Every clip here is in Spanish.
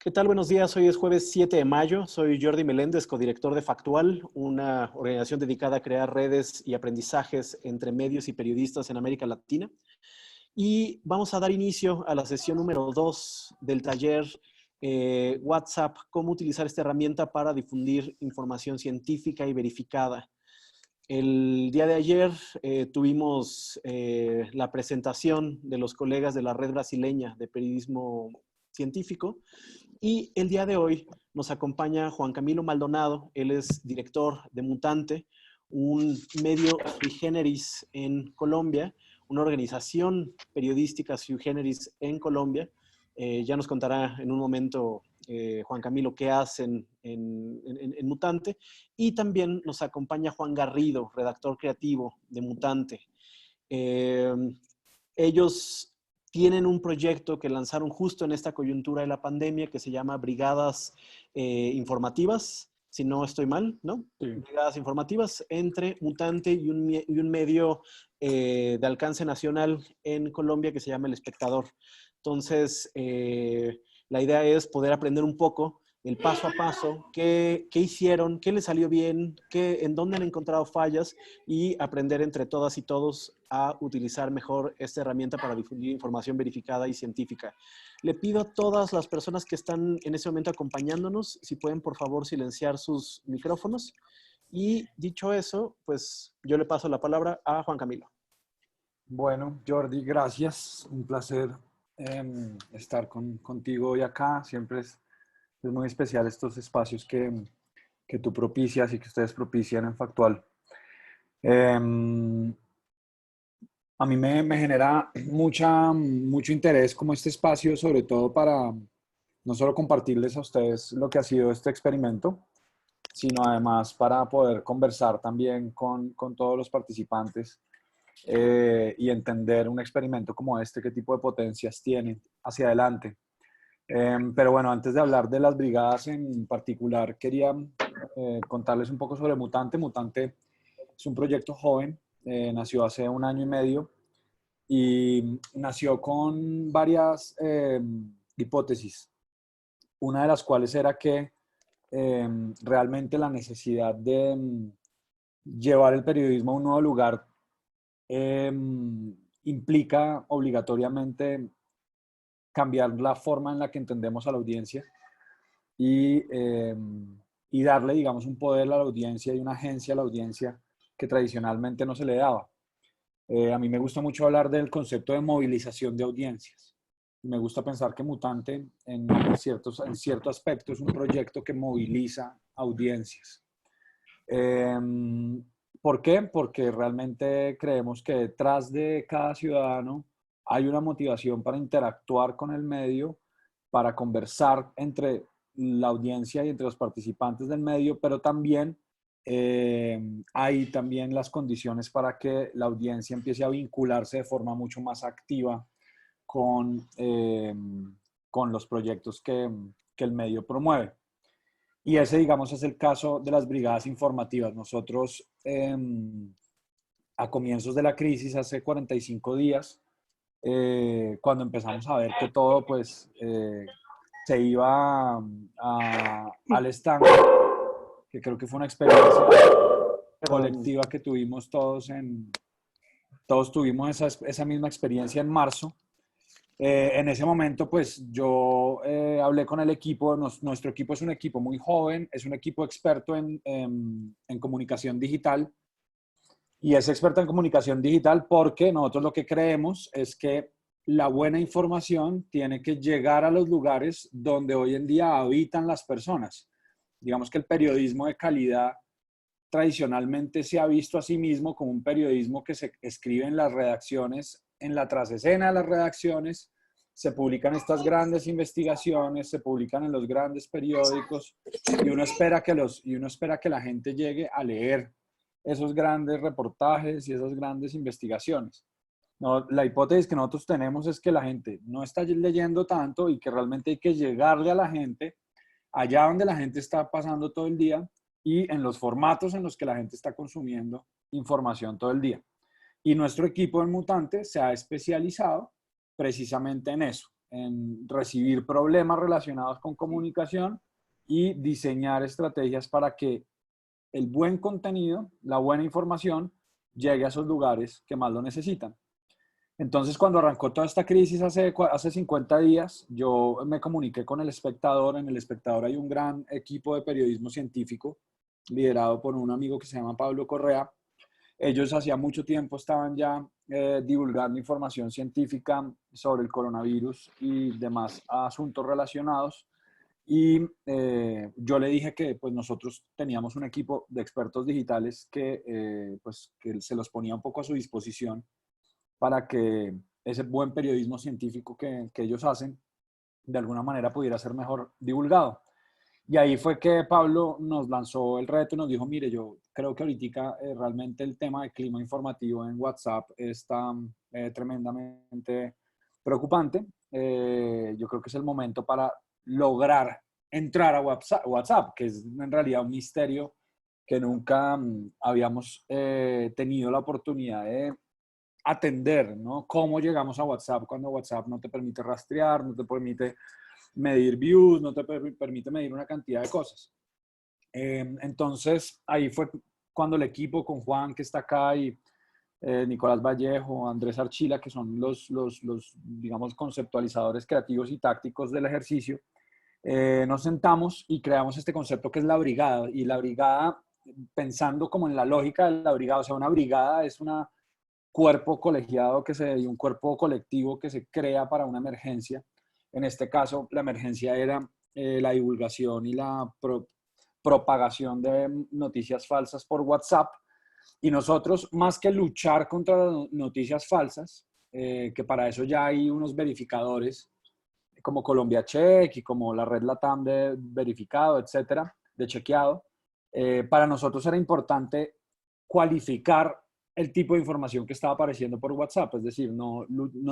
¿Qué tal? Buenos días. Hoy es jueves 7 de mayo. Soy Jordi Meléndez, codirector de Factual, una organización dedicada a crear redes y aprendizajes entre medios y periodistas en América Latina. Y vamos a dar inicio a la sesión número 2 del taller WhatsApp, cómo utilizar esta herramienta para difundir información científica y verificada. El día de ayer tuvimos la presentación de los colegas de la Red Brasileña de Periodismo Científico. Y el día de hoy nos acompaña Juan Camilo Maldonado. Él es director de Mutante, un medio sui generis en Colombia, una organización periodística sui generis en Colombia. Ya nos contará en un momento Juan Camilo qué hacen en Mutante. Y también nos acompaña Juan Garrido, redactor creativo de Mutante. Eh, Ellos tienen un proyecto que lanzaron justo en esta coyuntura de la pandemia que se llama Brigadas Informativas, si no estoy mal, ¿no? Sí. Brigadas Informativas entre Mutante y un medio de alcance nacional en Colombia que se llama El Espectador. Entonces, la idea es poder aprender un poco el paso a paso, qué hicieron, qué les salió bien, en dónde han encontrado fallas y aprender entre todas y todos a utilizar mejor esta herramienta para difundir información verificada y científica. Le pido a todas las personas que están en ese momento acompañándonos, si pueden por favor silenciar sus micrófonos. Y dicho eso, pues yo le paso la palabra a Juan Camilo. Bueno, Jordi, gracias. Un placer estar contigo hoy acá. Siempre es muy especial estos espacios que tú propicias y que ustedes propician en Factual. A mí me genera mucho interés como este espacio, sobre todo para no solo compartirles a ustedes lo que ha sido este experimento, sino además para poder conversar también con todos los participantes y entender un experimento como este, qué tipo de potencias tiene hacia adelante. Pero bueno, antes de hablar de las brigadas en particular, quería contarles un poco sobre Mutante. Mutante es un proyecto joven, nació hace 1 año y medio y nació con varias hipótesis. Una de las cuales era que realmente la necesidad de llevar el periodismo a un nuevo lugar implica obligatoriamente cambiar la forma en la que entendemos a la audiencia y, y darle, digamos, un poder a la audiencia y una agencia a la audiencia que tradicionalmente no se le daba. A mí me gusta mucho hablar del concepto de movilización de audiencias. Me gusta pensar que Mutante, en cierto aspecto, es un proyecto que moviliza audiencias. ¿Por qué? Porque realmente creemos que detrás de cada ciudadano hay una motivación para interactuar con el medio, para conversar entre la audiencia y entre los participantes del medio, pero también hay también las condiciones para que la audiencia empiece a vincularse de forma mucho más activa con los proyectos que el medio promueve. Y ese, digamos, es el caso de las brigadas informativas. Nosotros, a comienzos de la crisis, hace 45 días, cuando empezamos a ver que todo, pues, se iba al estanque, que creo que fue una experiencia colectiva que tuvimos todos todos tuvimos esa misma experiencia en marzo. En ese momento, pues yo hablé con el equipo. Nuestro equipo es un equipo muy joven, es un equipo experto en comunicación digital y es experto en comunicación digital porque nosotros lo que creemos es que la buena información tiene que llegar a los lugares donde hoy en día habitan las personas. Digamos que el periodismo de calidad tradicionalmente se ha visto a sí mismo como un periodismo que se escribe en las redacciones, en la trasescena de las redacciones, se publican estas grandes investigaciones, se publican en los grandes periódicos y uno espera que la gente llegue a leer esos grandes reportajes y esas grandes investigaciones. No, la hipótesis que nosotros tenemos es que la gente no está leyendo tanto y que realmente hay que llegarle a la gente allá donde la gente está pasando todo el día y en los formatos en los que la gente está consumiendo información todo el día. Y nuestro equipo en Mutante se ha especializado precisamente en eso, en recibir problemas relacionados con comunicación y diseñar estrategias para que el buen contenido, la buena información, llegue a esos lugares que más lo necesitan. Entonces, cuando arrancó toda esta crisis hace 50 días, yo me comuniqué con El Espectador. En El Espectador hay un gran equipo de periodismo científico liderado por un amigo que se llama Pablo Correa. Ellos hacía mucho tiempo estaban ya divulgando información científica sobre el coronavirus y demás asuntos relacionados. Y yo le dije que pues, nosotros teníamos un equipo de expertos digitales pues, que se los ponía un poco a su disposición para que ese buen periodismo científico que ellos hacen de alguna manera pudiera ser mejor divulgado. Y ahí fue que Pablo nos lanzó el reto y nos dijo, mire, yo creo que ahorita realmente el tema de clima informativo en WhatsApp está tremendamente preocupante. Yo creo que es el momento para lograr entrar a WhatsApp, que es en realidad un misterio que nunca habíamos tenido la oportunidad de atender, ¿no? ¿Cómo llegamos a WhatsApp cuando WhatsApp no te permite rastrear, no te permite medir views, no te permite medir una cantidad de cosas? Entonces, ahí fue cuando el equipo con Juan, que está acá, y Nicolás Vallejo, Andrés Archila, que son los, digamos, conceptualizadores creativos y tácticos del ejercicio, nos sentamos y creamos este concepto que es la brigada. Y la brigada, pensando como en la lógica de la brigada, o sea, una brigada es una cuerpo colegiado y un cuerpo colectivo que se crea para una emergencia. En este caso, la emergencia era la divulgación y la propagación de noticias falsas por WhatsApp. Y nosotros, más que luchar contra las noticias falsas, que para eso ya hay unos verificadores como Colombia Check y como la red LATAM de verificado, etcétera, de chequeado, para nosotros era importante cualificar el tipo de información que estaba apareciendo por WhatsApp, es decir, no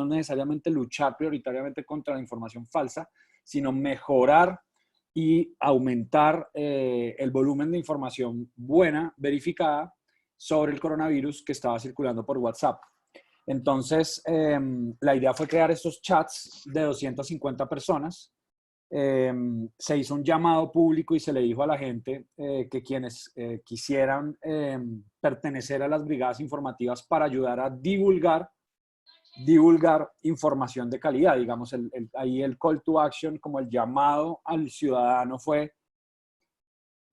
necesariamente luchar prioritariamente contra la información falsa, sino mejorar y aumentar el volumen de información buena, verificada, sobre el coronavirus que estaba circulando por WhatsApp. Entonces, la idea fue crear estos chats de 250 personas. Se hizo un llamado público y se le dijo a la gente que quienes quisieran pertenecer a las brigadas informativas para ayudar a divulgar información de calidad. Digamos, ahí el call to action, como el llamado al ciudadano fue: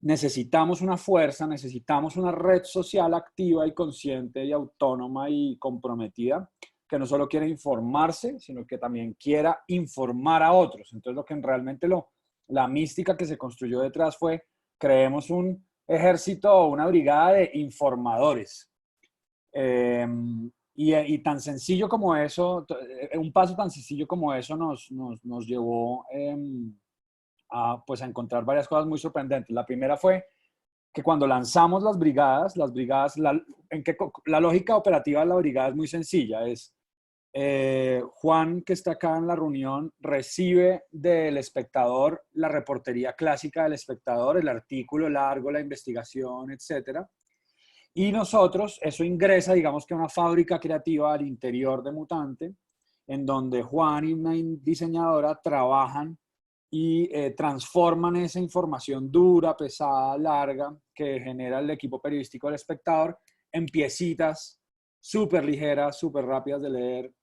necesitamos una fuerza, necesitamos una red social activa y consciente y autónoma y comprometida, que no solo quiera informarse, sino que también quiera informar a otros. Entonces, lo que realmente la mística que se construyó detrás fue: creemos un ejército o una brigada de informadores. Y tan sencillo como eso, un paso tan sencillo como eso nos llevó pues a encontrar varias cosas muy sorprendentes. La primera fue que cuando lanzamos las brigadas, la lógica operativa de la brigada es muy sencilla. Es Juan, que está acá en la reunión, recibe del Espectador la reportería clásica del Espectador, el artículo largo, la investigación, etcétera. Y nosotros, eso ingresa, digamos que a una fábrica creativa al interior de Mutante, en donde Juan y una diseñadora trabajan y transforman esa información dura, pesada, larga, que genera el equipo periodístico del Espectador, en piecitas súper ligeras, súper rápidas de leer,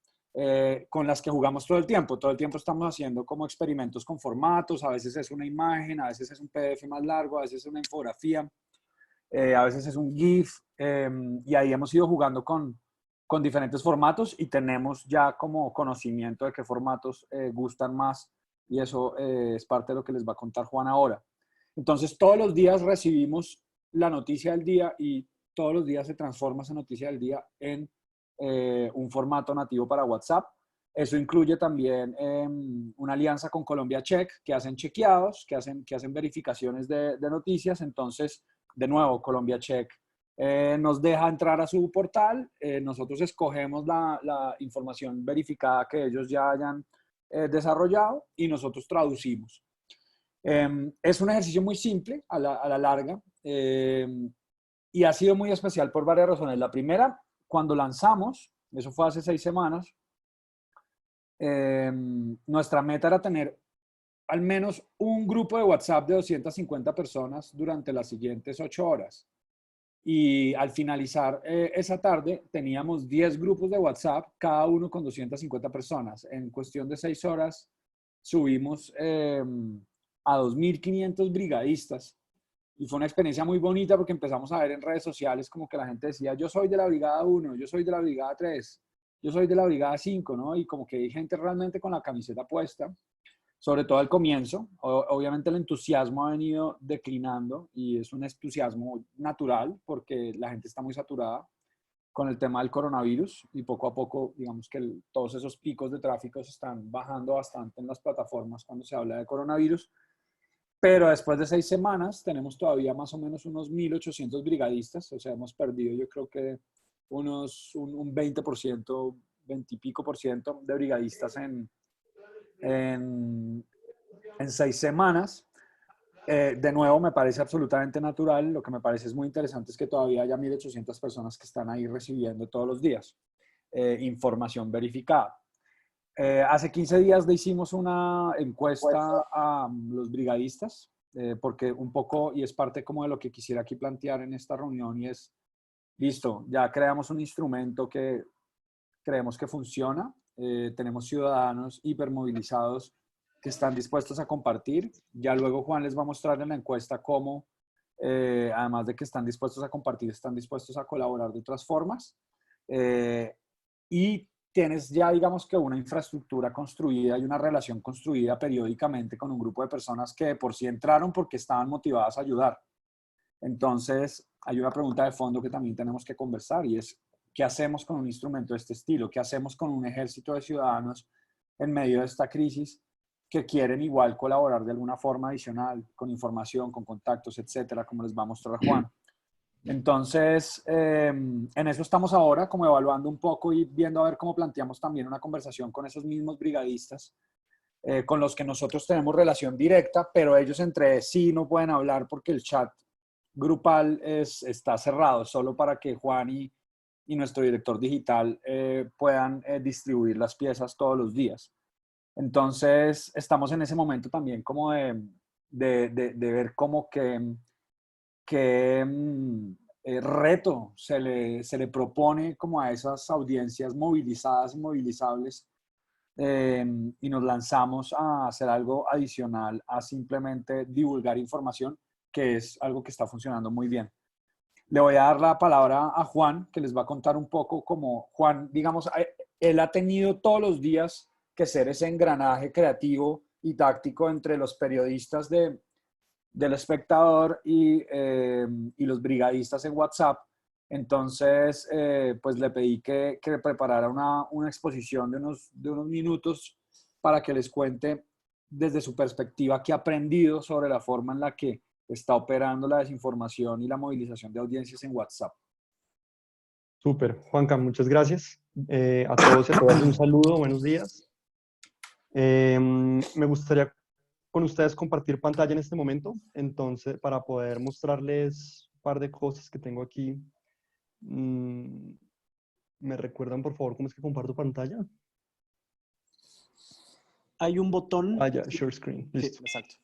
con las que jugamos todo el tiempo. Todo el tiempo estamos haciendo como experimentos con formatos. A veces es una imagen, a veces es un PDF más largo, a veces es una infografía, a veces es un GIF, y ahí hemos ido jugando con diferentes formatos y tenemos ya como conocimiento de qué formatos gustan más, y eso es parte de lo que les va a contar Juan ahora. Entonces, todos los días recibimos la noticia del día y todos los días se transforma esa noticia del día en un formato nativo para WhatsApp. Eso incluye también una alianza con Colombia Check, que hacen chequeados, que hacen verificaciones de noticias. Entonces, de nuevo, Colombia Check nos deja entrar a su portal, nosotros escogemos la información verificada que ellos ya hayan desarrollado y nosotros traducimos. Es un ejercicio muy simple a la larga, y ha sido muy especial por varias razones. La primera, cuando lanzamos, eso fue hace 6 semanas, nuestra meta era tener al menos un grupo de WhatsApp de 250 personas durante las siguientes 8 horas. Y al finalizar esa tarde teníamos 10 grupos de WhatsApp, cada uno con 250 personas. En cuestión de 6 horas subimos a 2.500 brigadistas y fue una experiencia muy bonita porque empezamos a ver en redes sociales como que la gente decía, yo soy de la brigada 1, yo soy de la brigada 3, yo soy de la brigada 5, ¿no? Y como que hay gente realmente con la camiseta puesta, sobre todo al comienzo. Obviamente el entusiasmo ha venido declinando y es un entusiasmo natural porque la gente está muy saturada con el tema del coronavirus y poco a poco, digamos que todos esos picos de tráfico se están bajando bastante en las plataformas cuando se habla de coronavirus. Pero después de 6 semanas tenemos todavía más o menos unos 1.800 brigadistas, o sea, hemos perdido yo creo que un 20%, 20 y pico por ciento de brigadistas en 6 semanas. De nuevo, me parece absolutamente natural. Lo que me parece es muy interesante es que todavía haya 1.800 personas que están ahí recibiendo todos los días información verificada. Hace 15 días le hicimos una encuesta a los brigadistas, porque un poco, y es parte como de lo que quisiera aquí plantear en esta reunión, y es, listo, ya creamos un instrumento que creemos que funciona, tenemos ciudadanos hipermovilizados que están dispuestos a compartir. Ya luego Juan les va a mostrar en la encuesta cómo, además de que están dispuestos a compartir, están dispuestos a colaborar de otras formas. Y tienes ya, digamos que una infraestructura construida y una relación construida periódicamente con un grupo de personas que por sí entraron porque estaban motivadas a ayudar. Entonces, hay una pregunta de fondo que también tenemos que conversar y es, ¿qué hacemos con un instrumento de este estilo? ¿Qué hacemos con un ejército de ciudadanos en medio de esta crisis que quieren igual colaborar de alguna forma adicional, con información, con contactos, etcétera, como les va a mostrar Juan? Entonces, en eso estamos ahora, como evaluando un poco y viendo a ver cómo planteamos también una conversación con esos mismos brigadistas, con los que nosotros tenemos relación directa, pero ellos entre sí no pueden hablar porque el chat grupal está cerrado, solo para que Juan y nuestro director digital puedan distribuir las piezas todos los días. Entonces, estamos en ese momento también como de ver cómo que reto se le propone como a esas audiencias movilizadas y movilizables, y nos lanzamos a hacer algo adicional a simplemente divulgar información, que es algo que está funcionando muy bien. Le voy a dar la palabra a Juan, que les va a contar un poco cómo Juan, digamos, él ha tenido todos los días que ser ese engranaje creativo y táctico entre los periodistas del Espectador y los brigadistas en WhatsApp. Entonces, pues le pedí que preparara una exposición de unos minutos para que les cuente desde su perspectiva qué ha aprendido sobre la forma en la que está operando la desinformación y la movilización de audiencias en WhatsApp. Súper, Juanca, muchas gracias. A todos y a todas un saludo, buenos días. Me gustaría con ustedes compartir pantalla en este momento, entonces, para poder mostrarles un par de cosas que tengo aquí. ¿Me recuerdan, por favor, cómo es que comparto pantalla? Hay un botón. Ah, ya, share screen. Listo. Sí, exacto.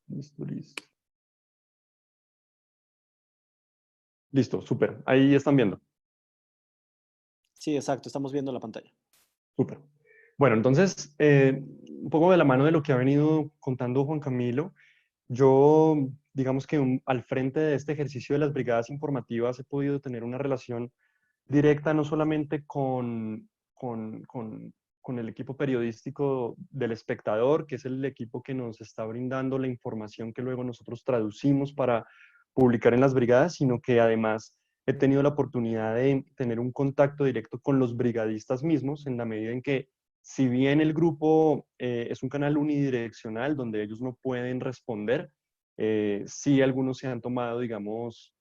Listo, listo. Listo, súper. Ahí están viendo. Sí, exacto. Estamos viendo la pantalla. Súper. Bueno, entonces, un poco de la mano de lo que ha venido contando Juan Camilo, yo, digamos que al frente de este ejercicio de las brigadas informativas he podido tener una relación directa no solamente con el equipo periodístico del Espectador, que es el equipo que nos está brindando la información que luego nosotros traducimos para publicar en las brigadas, sino que además he tenido la oportunidad de tener un contacto directo con los brigadistas mismos, en la medida en que, si bien el grupo es un canal unidireccional donde ellos no pueden responder, sí algunos se han tomado, digamos,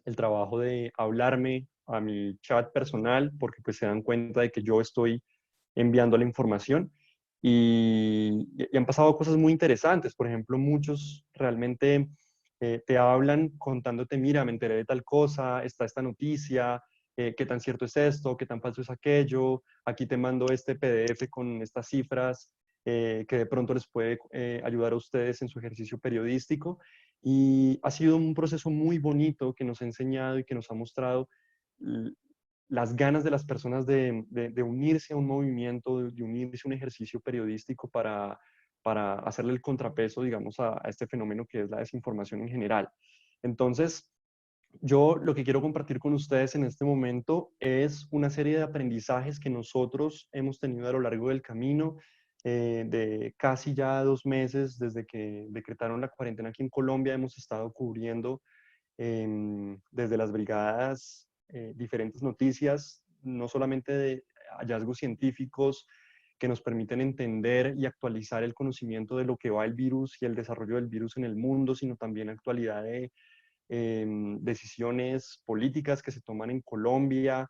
el trabajo de hablarme a mi chat personal porque pues se dan cuenta de que yo estoy enviando la información y han pasado cosas muy interesantes. Por ejemplo, muchos realmente te hablan contándote, mira, me enteré de tal cosa, está esta noticia, qué tan cierto es esto, qué tan falso es aquello, aquí te mando este PDF con estas cifras que de pronto les puede ayudar a ustedes en su ejercicio periodístico. Y ha sido un proceso muy bonito que nos ha enseñado y que nos ha mostrado las ganas de las personas de unirse a un movimiento, de unirse a un ejercicio periodístico para hacerle el contrapeso, digamos, a este fenómeno que es la desinformación en general. Entonces, yo lo que quiero compartir con ustedes en este momento es una serie de aprendizajes que nosotros hemos tenido a lo largo del camino, de casi ya 2 meses desde que decretaron la cuarentena aquí en Colombia. Hemos estado cubriendo desde las brigadas diferentes noticias, no solamente de hallazgos científicos que nos permiten entender y actualizar el conocimiento de lo que va el virus y el desarrollo del virus en el mundo, sino también actualidad de decisiones políticas que se toman en Colombia,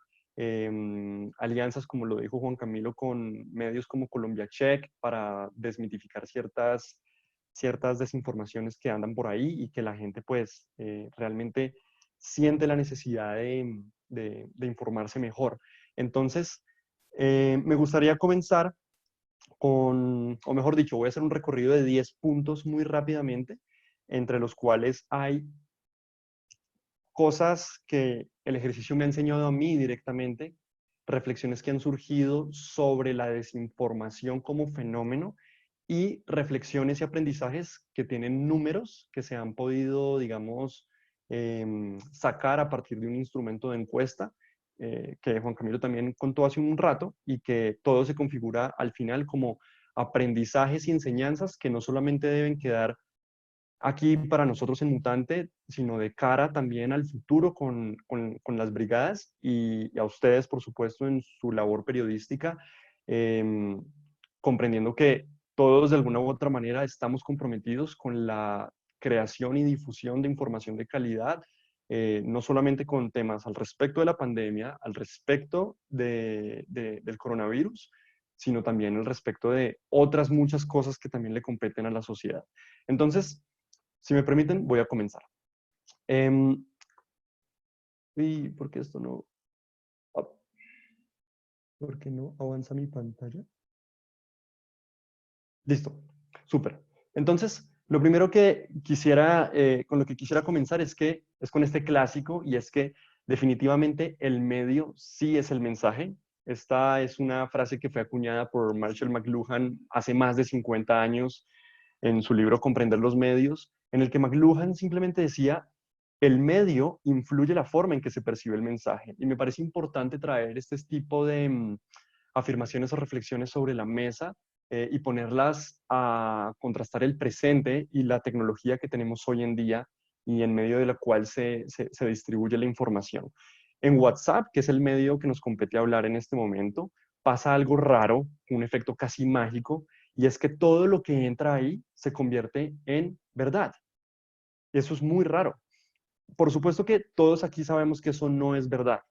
alianzas, como lo dijo Juan Camilo, con medios como Colombia Check para desmitificar ciertas desinformaciones que andan por ahí y que la gente pues realmente siente la necesidad de informarse mejor. Entonces, me gustaría comenzar o mejor dicho, voy a hacer un recorrido de 10 puntos muy rápidamente, entre los cuales hay cosas que el ejercicio me ha enseñado a mí directamente, reflexiones que han surgido sobre la desinformación como fenómeno y reflexiones y aprendizajes que tienen números que se han podido, digamos, sacar a partir de un instrumento de encuesta que Juan Camilo también contó hace un rato y que todo se configura al final como aprendizajes y enseñanzas que no solamente deben quedar aquí para nosotros en Mutante, sino de cara también al futuro con las brigadas y a ustedes, por supuesto, en su labor periodística, em, comprendiendo que todos de alguna u otra manera estamos comprometidos con la creación y difusión de información de calidad, no solamente con temas al respecto de la pandemia, al respecto del coronavirus, sino también al respecto de otras muchas cosas que también le competen a la sociedad. Entonces, si me permiten, voy a comenzar. ¿Y por qué esto no? ¿Por qué no avanza mi pantalla? Listo, súper. Entonces, lo primero que quisiera, con lo que quisiera comenzar es con este clásico, y es que definitivamente el medio sí es el mensaje. Esta es una frase que fue acuñada por Marshall McLuhan hace más de 50 años en su libro Comprender los medios, en el que McLuhan simplemente decía, el medio influye la forma en que se percibe el mensaje. Y me parece importante traer este tipo de afirmaciones o reflexiones sobre la mesa y ponerlas a contrastar el presente y la tecnología que tenemos hoy en día y en medio de la cual se distribuye la información. En WhatsApp, que es el medio que nos compete hablar en este momento, pasa algo raro, un efecto casi mágico, y es que todo lo que entra ahí se convierte en verdad. Y eso es muy raro. Por supuesto que todos aquí sabemos que eso no es verdad.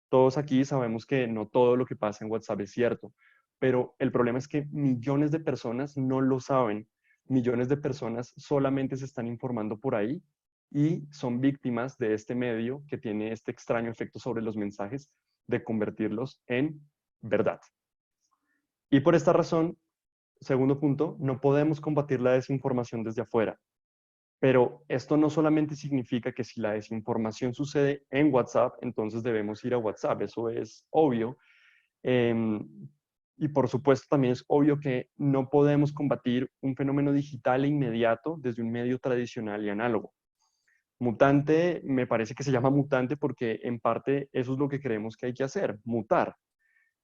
Todos aquí sabemos que no todo lo que pasa en WhatsApp es cierto. Pero el problema es que millones de personas no lo saben. Millones de personas solamente se están informando por ahí y son víctimas de este medio que tiene este extraño efecto sobre los mensajes de convertirlos en verdad. Y por esta razón, segundo punto, no podemos combatir la desinformación desde afuera. Pero esto no solamente significa que si la desinformación sucede en WhatsApp, entonces debemos ir a WhatsApp. Eso es obvio. Y por supuesto también es obvio que no podemos combatir un fenómeno digital e inmediato desde un medio tradicional y análogo. Mutante, me parece que se llama mutante porque en parte eso es lo que creemos que hay que hacer, mutar.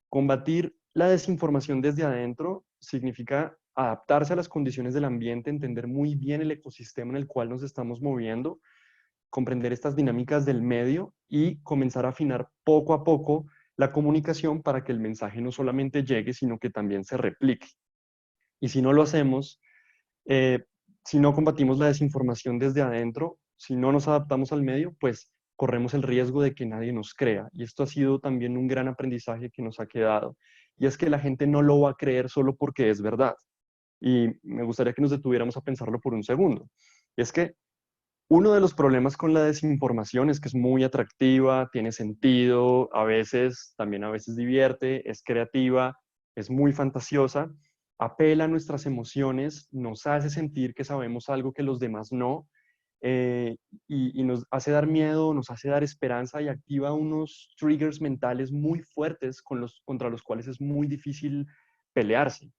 Combatir la desinformación desde adentro significa adaptarse a las condiciones del ambiente, entender muy bien el ecosistema en el cual nos estamos moviendo, comprender estas dinámicas del medio y comenzar a afinar poco a poco la comunicación para que el mensaje no solamente llegue, sino que también se replique. Y si no lo hacemos, si no combatimos la desinformación desde adentro, si no nos adaptamos al medio, pues corremos el riesgo de que nadie nos crea. Y esto ha sido también un gran aprendizaje que nos ha quedado. Y es que la gente no lo va a creer solo porque es verdad. Y me gustaría que nos detuviéramos a pensarlo por un segundo. Y es que Uno de los problemas con la desinformación es que es muy atractiva, tiene sentido, a veces, también a veces divierte, es creativa, es muy fantasiosa, apela a nuestras emociones, nos hace sentir que sabemos algo que los demás no, eh, y nos hace dar miedo, nos hace dar esperanza y activa unos triggers mentales muy fuertes contra los cuales es muy difícil pelearse.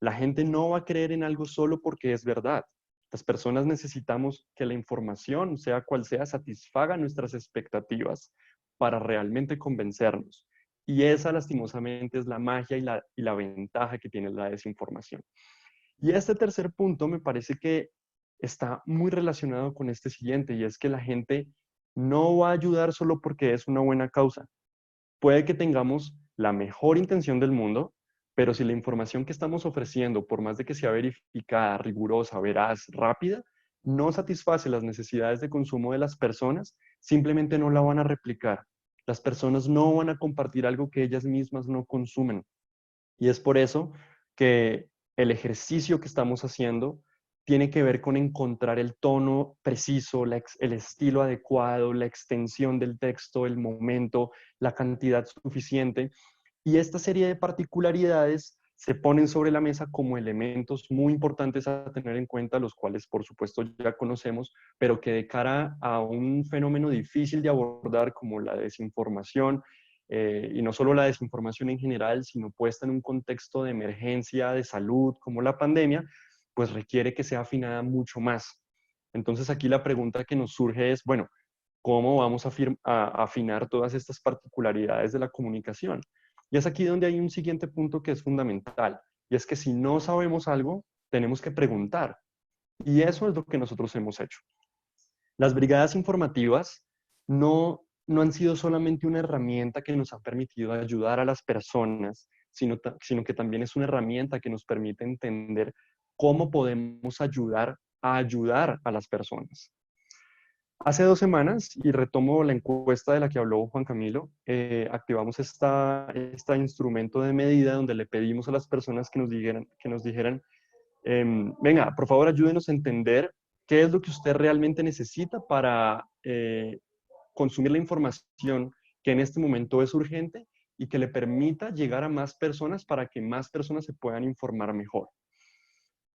La gente no va a creer en algo solo porque es verdad. Las personas necesitamos que la información, sea cual sea, satisfaga nuestras expectativas para realmente convencernos. Y esa, lastimosamente, es la magia y la ventaja que tiene la desinformación. Y este tercer punto me parece que está muy relacionado con este siguiente, y es que la gente no va a ayudar solo porque es una buena causa. Puede que tengamos la mejor intención del mundo, pero si la información que estamos ofreciendo, por más de que sea verificada, rigurosa, veraz, rápida, no satisface las necesidades de consumo de las personas, simplemente no la van a replicar. Las personas no van a compartir algo que ellas mismas no consumen. Y es por eso que el ejercicio que estamos haciendo tiene que ver con encontrar el tono preciso, el estilo adecuado, la extensión del texto, el momento, la cantidad suficiente. Y esta serie de particularidades se ponen sobre la mesa como elementos muy importantes a tener en cuenta, los cuales por supuesto ya conocemos, pero que de cara a un fenómeno difícil de abordar como la desinformación, y no solo la desinformación en general, sino puesta en un contexto de emergencia de salud como la pandemia, pues requiere que sea afinada mucho más. Entonces aquí la pregunta que nos surge es, bueno, ¿cómo vamos a afinar todas estas particularidades de la comunicación? Y es aquí donde hay un siguiente punto que es fundamental, y es que si no sabemos algo, tenemos que preguntar. Y eso es lo que nosotros hemos hecho. Las brigadas informativas no han sido solamente una herramienta que nos ha permitido ayudar a las personas, sino que también es una herramienta que nos permite entender cómo podemos ayudar a las personas. Hace 2 semanas, y retomo la encuesta de la que habló Juan Camilo, activamos este instrumento de medida donde le pedimos a las personas que nos dijeran venga, por favor ayúdenos a entender qué es lo que usted realmente necesita para consumir la información que en este momento es urgente y que le permita llegar a más personas para que más personas se puedan informar mejor.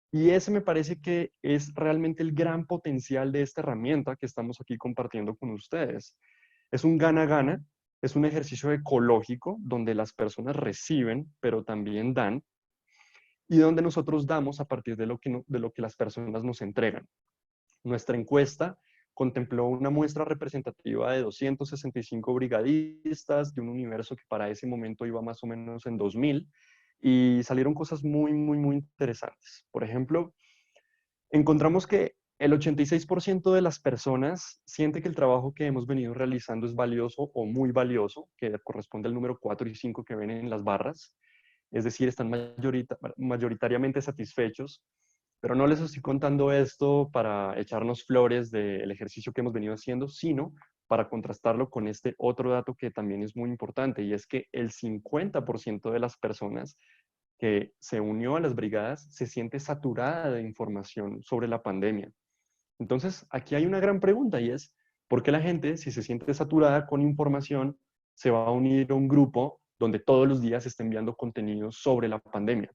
Y ese me parece que es realmente el gran potencial de esta herramienta que estamos aquí compartiendo con ustedes. Es un gana-gana, es un ejercicio ecológico donde las personas reciben, pero también dan, y donde nosotros damos a partir de lo que las personas nos entregan. Nuestra encuesta contempló una muestra representativa de 265 brigadistas de un universo que para ese momento iba más o menos en 2000, y salieron cosas muy, muy, muy interesantes. Por ejemplo, encontramos que el 86% de las personas siente que el trabajo que hemos venido realizando es valioso o muy valioso, que corresponde al número 4 y 5 que ven en las barras. Es decir, están mayoritariamente satisfechos, pero no les estoy contando esto para echarnos flores del ejercicio que hemos venido haciendo, sino para contrastarlo con este otro dato que también es muy importante, y es que el 50% de las personas que se unió a las brigadas se siente saturada de información sobre la pandemia. Entonces, aquí hay una gran pregunta, y es, ¿por qué la gente, si se siente saturada con información, se va a unir a un grupo donde todos los días se está enviando contenido sobre la pandemia?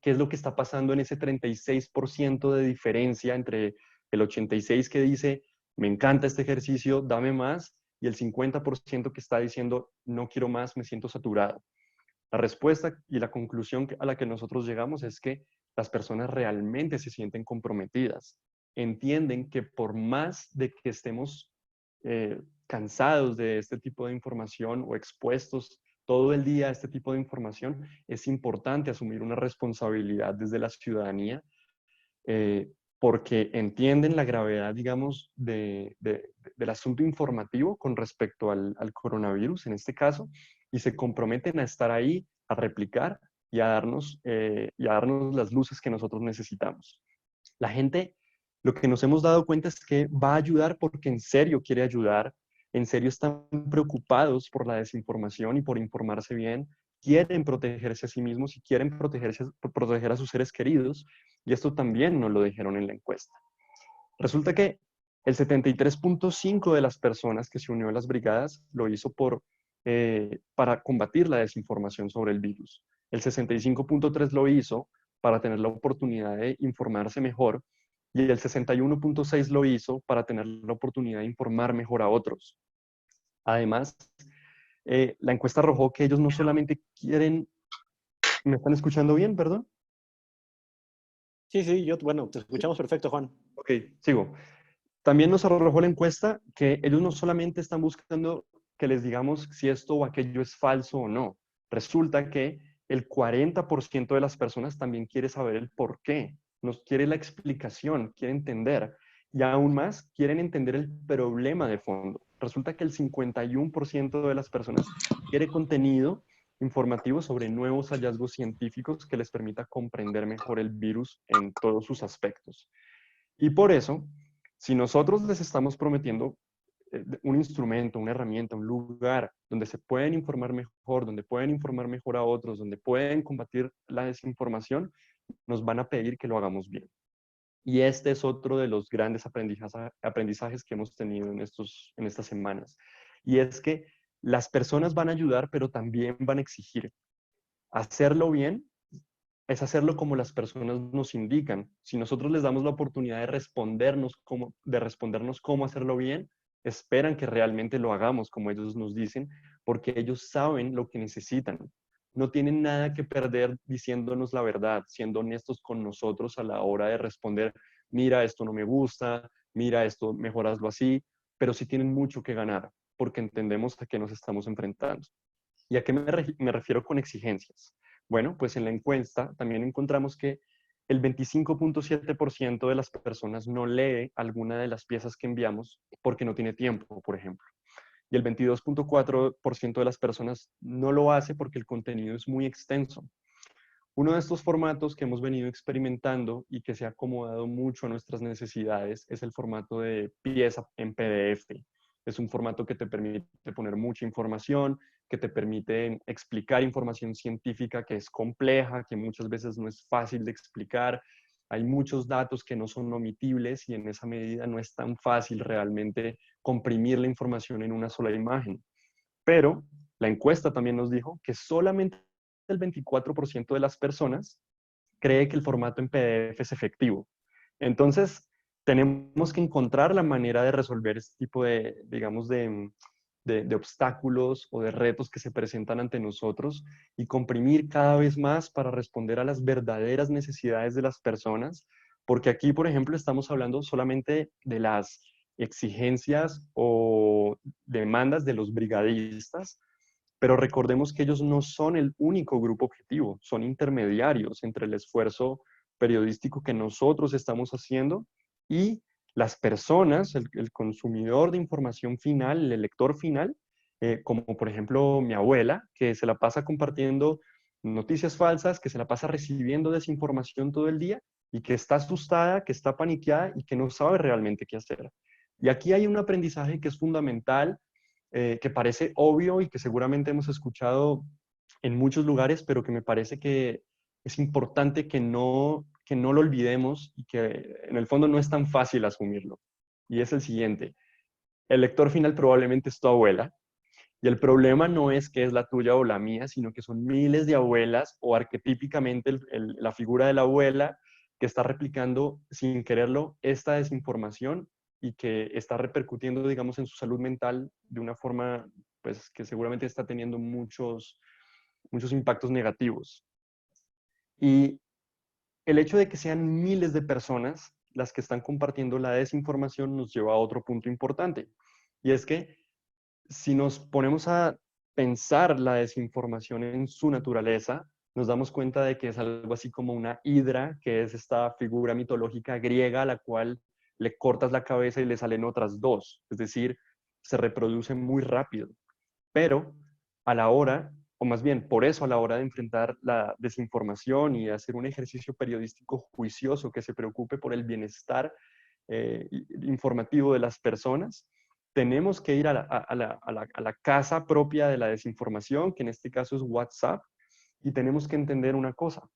¿Qué es lo que está pasando en ese 36% de diferencia entre el 86% que dice, me encanta este ejercicio, dame más, y el 50% que está diciendo, no quiero más, me siento saturado? La respuesta y la conclusión a la que nosotros llegamos es que las personas realmente se sienten comprometidas, entienden que por más de que estemos cansados de este tipo de información o expuestos todo el día a este tipo de información, es importante asumir una responsabilidad desde la ciudadanía, porque entienden la gravedad, digamos, del asunto informativo con respecto al coronavirus en este caso, y se comprometen a estar ahí, a replicar y a darnos las luces que nosotros necesitamos. La gente, lo que nos hemos dado cuenta es que va a ayudar porque en serio quiere ayudar, en serio están preocupados por la desinformación y por informarse bien, quieren protegerse a sí mismos y quieren proteger a sus seres queridos, y esto también nos lo dijeron en la encuesta. Resulta que el 73.5% de las personas que se unió a las brigadas lo hizo para combatir la desinformación sobre el virus. El 65.3% lo hizo para tener la oportunidad de informarse mejor y el 61.6% lo hizo para tener la oportunidad de informar mejor a otros. Además, la encuesta arrojó que ellos no solamente quieren... ¿Me están escuchando bien, perdón? Sí, sí, bueno, te escuchamos perfecto, Juan. Ok, sigo. También nos arrojó la encuesta que ellos no solamente están buscando que les digamos si esto o aquello es falso o no. Resulta que el 40% de las personas también quiere saber el por qué, nos quiere la explicación, quiere entender. Y aún más, quieren entender el problema de fondo. Resulta que el 51% de las personas quiere contenido informativo sobre nuevos hallazgos científicos que les permita comprender mejor el virus en todos sus aspectos. Y por eso, si nosotros les estamos prometiendo un instrumento, una herramienta, un lugar donde se pueden informar mejor, donde pueden informar mejor a otros, donde pueden combatir la desinformación, nos van a pedir que lo hagamos bien. Y este es otro de los grandes aprendizajes que hemos tenido en estas semanas. Y es que las personas van a ayudar, pero también van a exigir. Hacerlo bien es hacerlo como las personas nos indican. Si nosotros les damos la oportunidad de respondernos cómo hacerlo bien, esperan que realmente lo hagamos como ellos nos dicen, porque ellos saben lo que necesitan. No tienen nada que perder diciéndonos la verdad, siendo honestos con nosotros a la hora de responder, mira, esto no me gusta, mira, esto mejoraslo así, pero sí tienen mucho que ganar, porque entendemos a qué nos estamos enfrentando. ¿Y a qué me refiero con exigencias? Bueno, pues en la encuesta también encontramos que el 25.7% de las personas no lee alguna de las piezas que enviamos porque no tiene tiempo, por ejemplo. Y el 22.4% de las personas no lo hace porque el contenido es muy extenso. Uno de estos formatos que hemos venido experimentando y que se ha acomodado mucho a nuestras necesidades es el formato de pieza en PDF. Es un formato que te permite poner mucha información, que te permite explicar información científica que es compleja, que muchas veces no es fácil de explicar. Hay muchos datos que no son omitibles y en esa medida no es tan fácil realmente comprimir la información en una sola imagen. Pero la encuesta también nos dijo que solamente el 24% de las personas cree que el formato en PDF es efectivo. Entonces, tenemos que encontrar la manera de resolver este tipo de, digamos, de obstáculos o de retos que se presentan ante nosotros y comprimir cada vez más para responder a las verdaderas necesidades de las personas, porque aquí, por ejemplo, estamos hablando solamente de las exigencias o demandas de los brigadistas, pero recordemos que ellos no son el único grupo objetivo, son intermediarios entre el esfuerzo periodístico que nosotros estamos haciendo y las personas, el consumidor de información final, el lector final, como por ejemplo mi abuela, que se la pasa compartiendo noticias falsas, que se la pasa recibiendo desinformación todo el día y que está asustada, que está paniqueada y que no sabe realmente qué hacer. Y aquí hay un aprendizaje que es fundamental, que parece obvio y que seguramente hemos escuchado en muchos lugares, pero que me parece que es importante que no lo olvidemos y que en el fondo no es tan fácil asumirlo. Y es el siguiente. El lector final probablemente es tu abuela, y el problema no es que es la tuya o la mía, sino que son miles de abuelas o arquetípicamente la figura de la abuela que está replicando sin quererlo esta desinformación y que está repercutiendo, digamos, en su salud mental de una forma, pues, que seguramente está teniendo muchos impactos negativos. Y el hecho de que sean miles de personas las que están compartiendo la desinformación nos lleva a otro punto importante. Y es que si nos ponemos a pensar la desinformación en su naturaleza, nos damos cuenta de que es algo así como una hidra, que es esta figura mitológica griega a la cual le cortas la cabeza y le salen otras dos. Es decir, se reproduce muy rápido. Pero a la hora, o más bien por eso a la hora de enfrentar la desinformación y hacer un ejercicio periodístico juicioso que se preocupe por el bienestar informativo de las personas, tenemos que ir a la casa propia de la desinformación, que en este caso es WhatsApp, y tenemos que entender una cosa.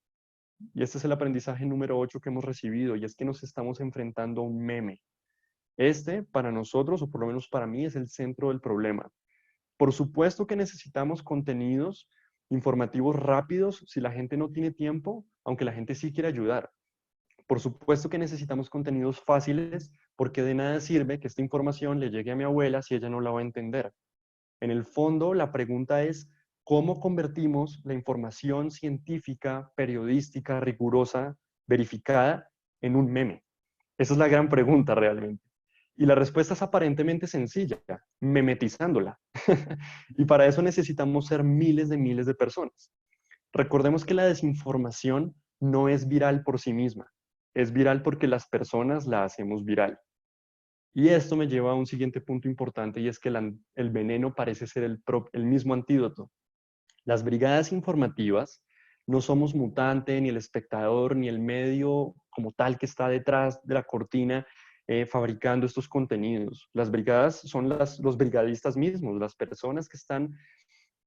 y este es el aprendizaje número 8 que hemos recibido, y es que nos estamos enfrentando a un meme. Este, para nosotros, o por lo menos para mí, es el centro del problema. Por supuesto que necesitamos contenidos informativos rápidos si la gente no tiene tiempo, aunque la gente sí quiere ayudar. Por supuesto que necesitamos contenidos fáciles, porque de nada sirve que esta información le llegue a mi abuela si ella no la va a entender. En el fondo, la pregunta es, ¿cómo convertimos la información científica, periodística, rigurosa, verificada, en un meme? Esa es la gran pregunta realmente. Y la respuesta es aparentemente sencilla, memetizándola. Y para eso necesitamos ser miles de personas. Recordemos que la desinformación no es viral por sí misma, es viral porque las personas la hacemos viral. Y esto me lleva a un siguiente punto importante, y es que el veneno parece ser el mismo antídoto. Las brigadas informativas no somos Mutante, ni el espectador, ni el medio como tal que está detrás de la cortina fabricando estos contenidos. Las brigadas son los brigadistas mismos, las personas que están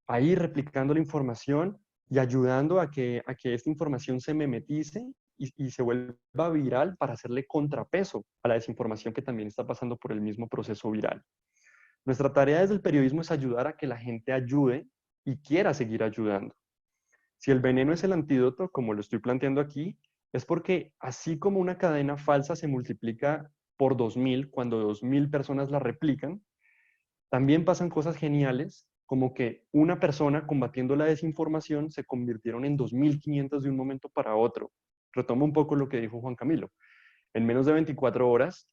ahí replicando la información y ayudando a que esta información se memetice y se vuelva viral para hacerle contrapeso a la desinformación que también está pasando por el mismo proceso viral. Nuestra tarea desde el periodismo es ayudar a que la gente ayude y quiera seguir ayudando. Si el veneno es el antídoto, como lo estoy planteando aquí, es porque así como una cadena falsa se multiplica por 2000 cuando 2000 personas la replican, también pasan cosas geniales, como que una persona combatiendo la desinformación se convirtieron en 2500 de un momento para otro. Retomo un poco lo que dijo Juan Camilo. En menos de 24 horas,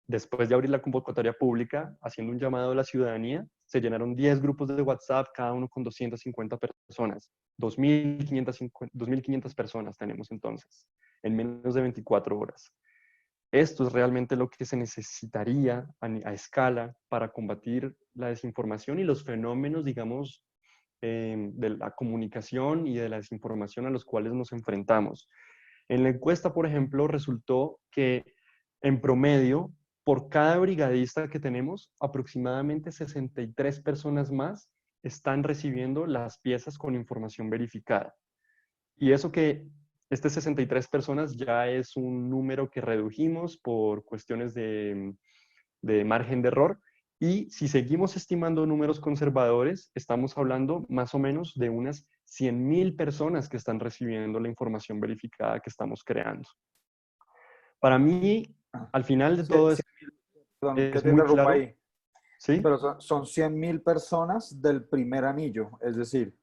después de abrir la convocatoria pública, haciendo un llamado a la ciudadanía, se llenaron 10 grupos de WhatsApp, cada uno con 250 personas. 2.500 personas tenemos entonces, en menos de 24 horas. Esto es realmente lo que se necesitaría a escala para combatir la desinformación y los fenómenos, digamos, de la comunicación y de la desinformación a los cuales nos enfrentamos. En la encuesta, por ejemplo, resultó que en promedio, por cada brigadista que tenemos, aproximadamente 63 personas más están recibiendo las piezas con información verificada. Y eso que este 63 personas ya es un número que redujimos por cuestiones de margen de error. Y si seguimos estimando números conservadores, estamos hablando más o menos de unas 100.000 personas que están recibiendo la información verificada que estamos creando. Para mí, al final de todo Sí, perdón, que es te muy interrumpa claro, ahí, ¿sí? pero son 100.000 personas del primer anillo, es decir,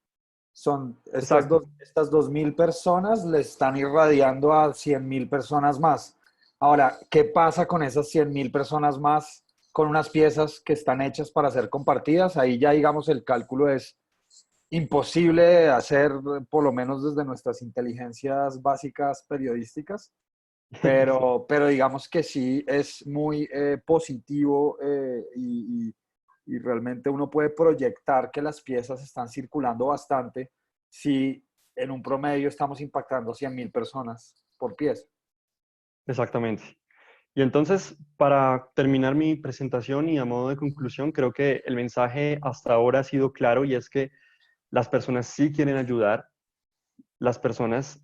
son Exacto. estas 2.000 personas le están irradiando a 100.000 personas más. Ahora, ¿qué pasa con esas 100.000 personas más con unas piezas que están hechas para ser compartidas? Ahí ya, digamos, el cálculo es imposible de hacer, por lo menos desde nuestras inteligencias básicas periodísticas, Sí. pero digamos que sí es muy positivo y realmente uno puede proyectar que las piezas están circulando bastante si en un promedio estamos impactando 100.000 personas por pieza. Exactamente. Y entonces, para terminar mi presentación y a modo de conclusión, creo que el mensaje hasta ahora ha sido claro, y es que las personas sí quieren ayudar, las personas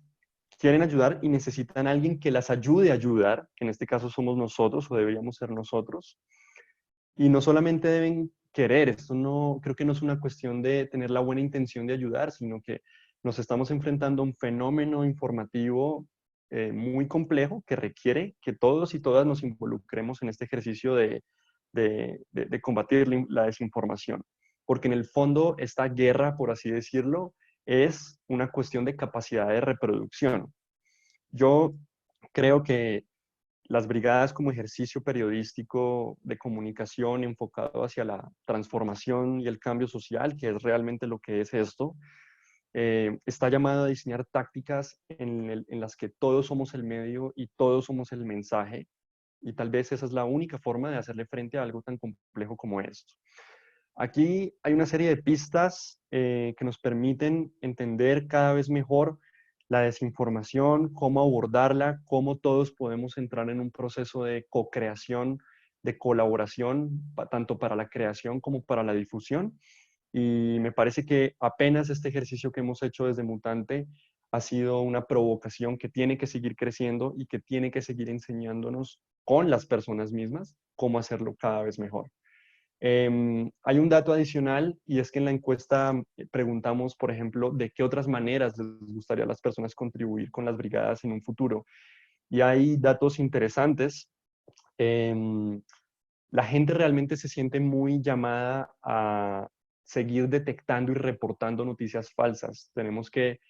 quieren ayudar y necesitan a alguien que las ayude a ayudar, que en este caso somos nosotros o deberíamos ser nosotros. Y no solamente deben querer, esto no, creo que no es una cuestión de tener la buena intención de ayudar, sino que nos estamos enfrentando a un fenómeno informativo muy complejo que requiere que todos y todas nos involucremos en este ejercicio de combatir la desinformación. Porque en el fondo esta guerra, por así decirlo, es una cuestión de capacidad de reproducción. Yo creo que las brigadas como ejercicio periodístico de comunicación enfocado hacia la transformación y el cambio social, que es realmente lo que es esto, está llamado a diseñar tácticas en las que todos somos el medio y todos somos el mensaje, y tal vez esa es la única forma de hacerle frente a algo tan complejo como esto. Aquí hay una serie de pistas que nos permiten entender cada vez mejor la desinformación, cómo abordarla, cómo todos podemos entrar en un proceso de co-creación, de colaboración, tanto para la creación como para la difusión. Y me parece que apenas este ejercicio que hemos hecho desde Mutante ha sido una provocación que tiene que seguir creciendo y que tiene que seguir enseñándonos con las personas mismas cómo hacerlo cada vez mejor. Hay un dato adicional y es que en la encuesta preguntamos, por ejemplo, de qué otras maneras les gustaría a las personas contribuir con las brigadas en un futuro. Y hay datos interesantes. La gente realmente se siente muy llamada a seguir detectando y reportando noticias falsas. Tenemos que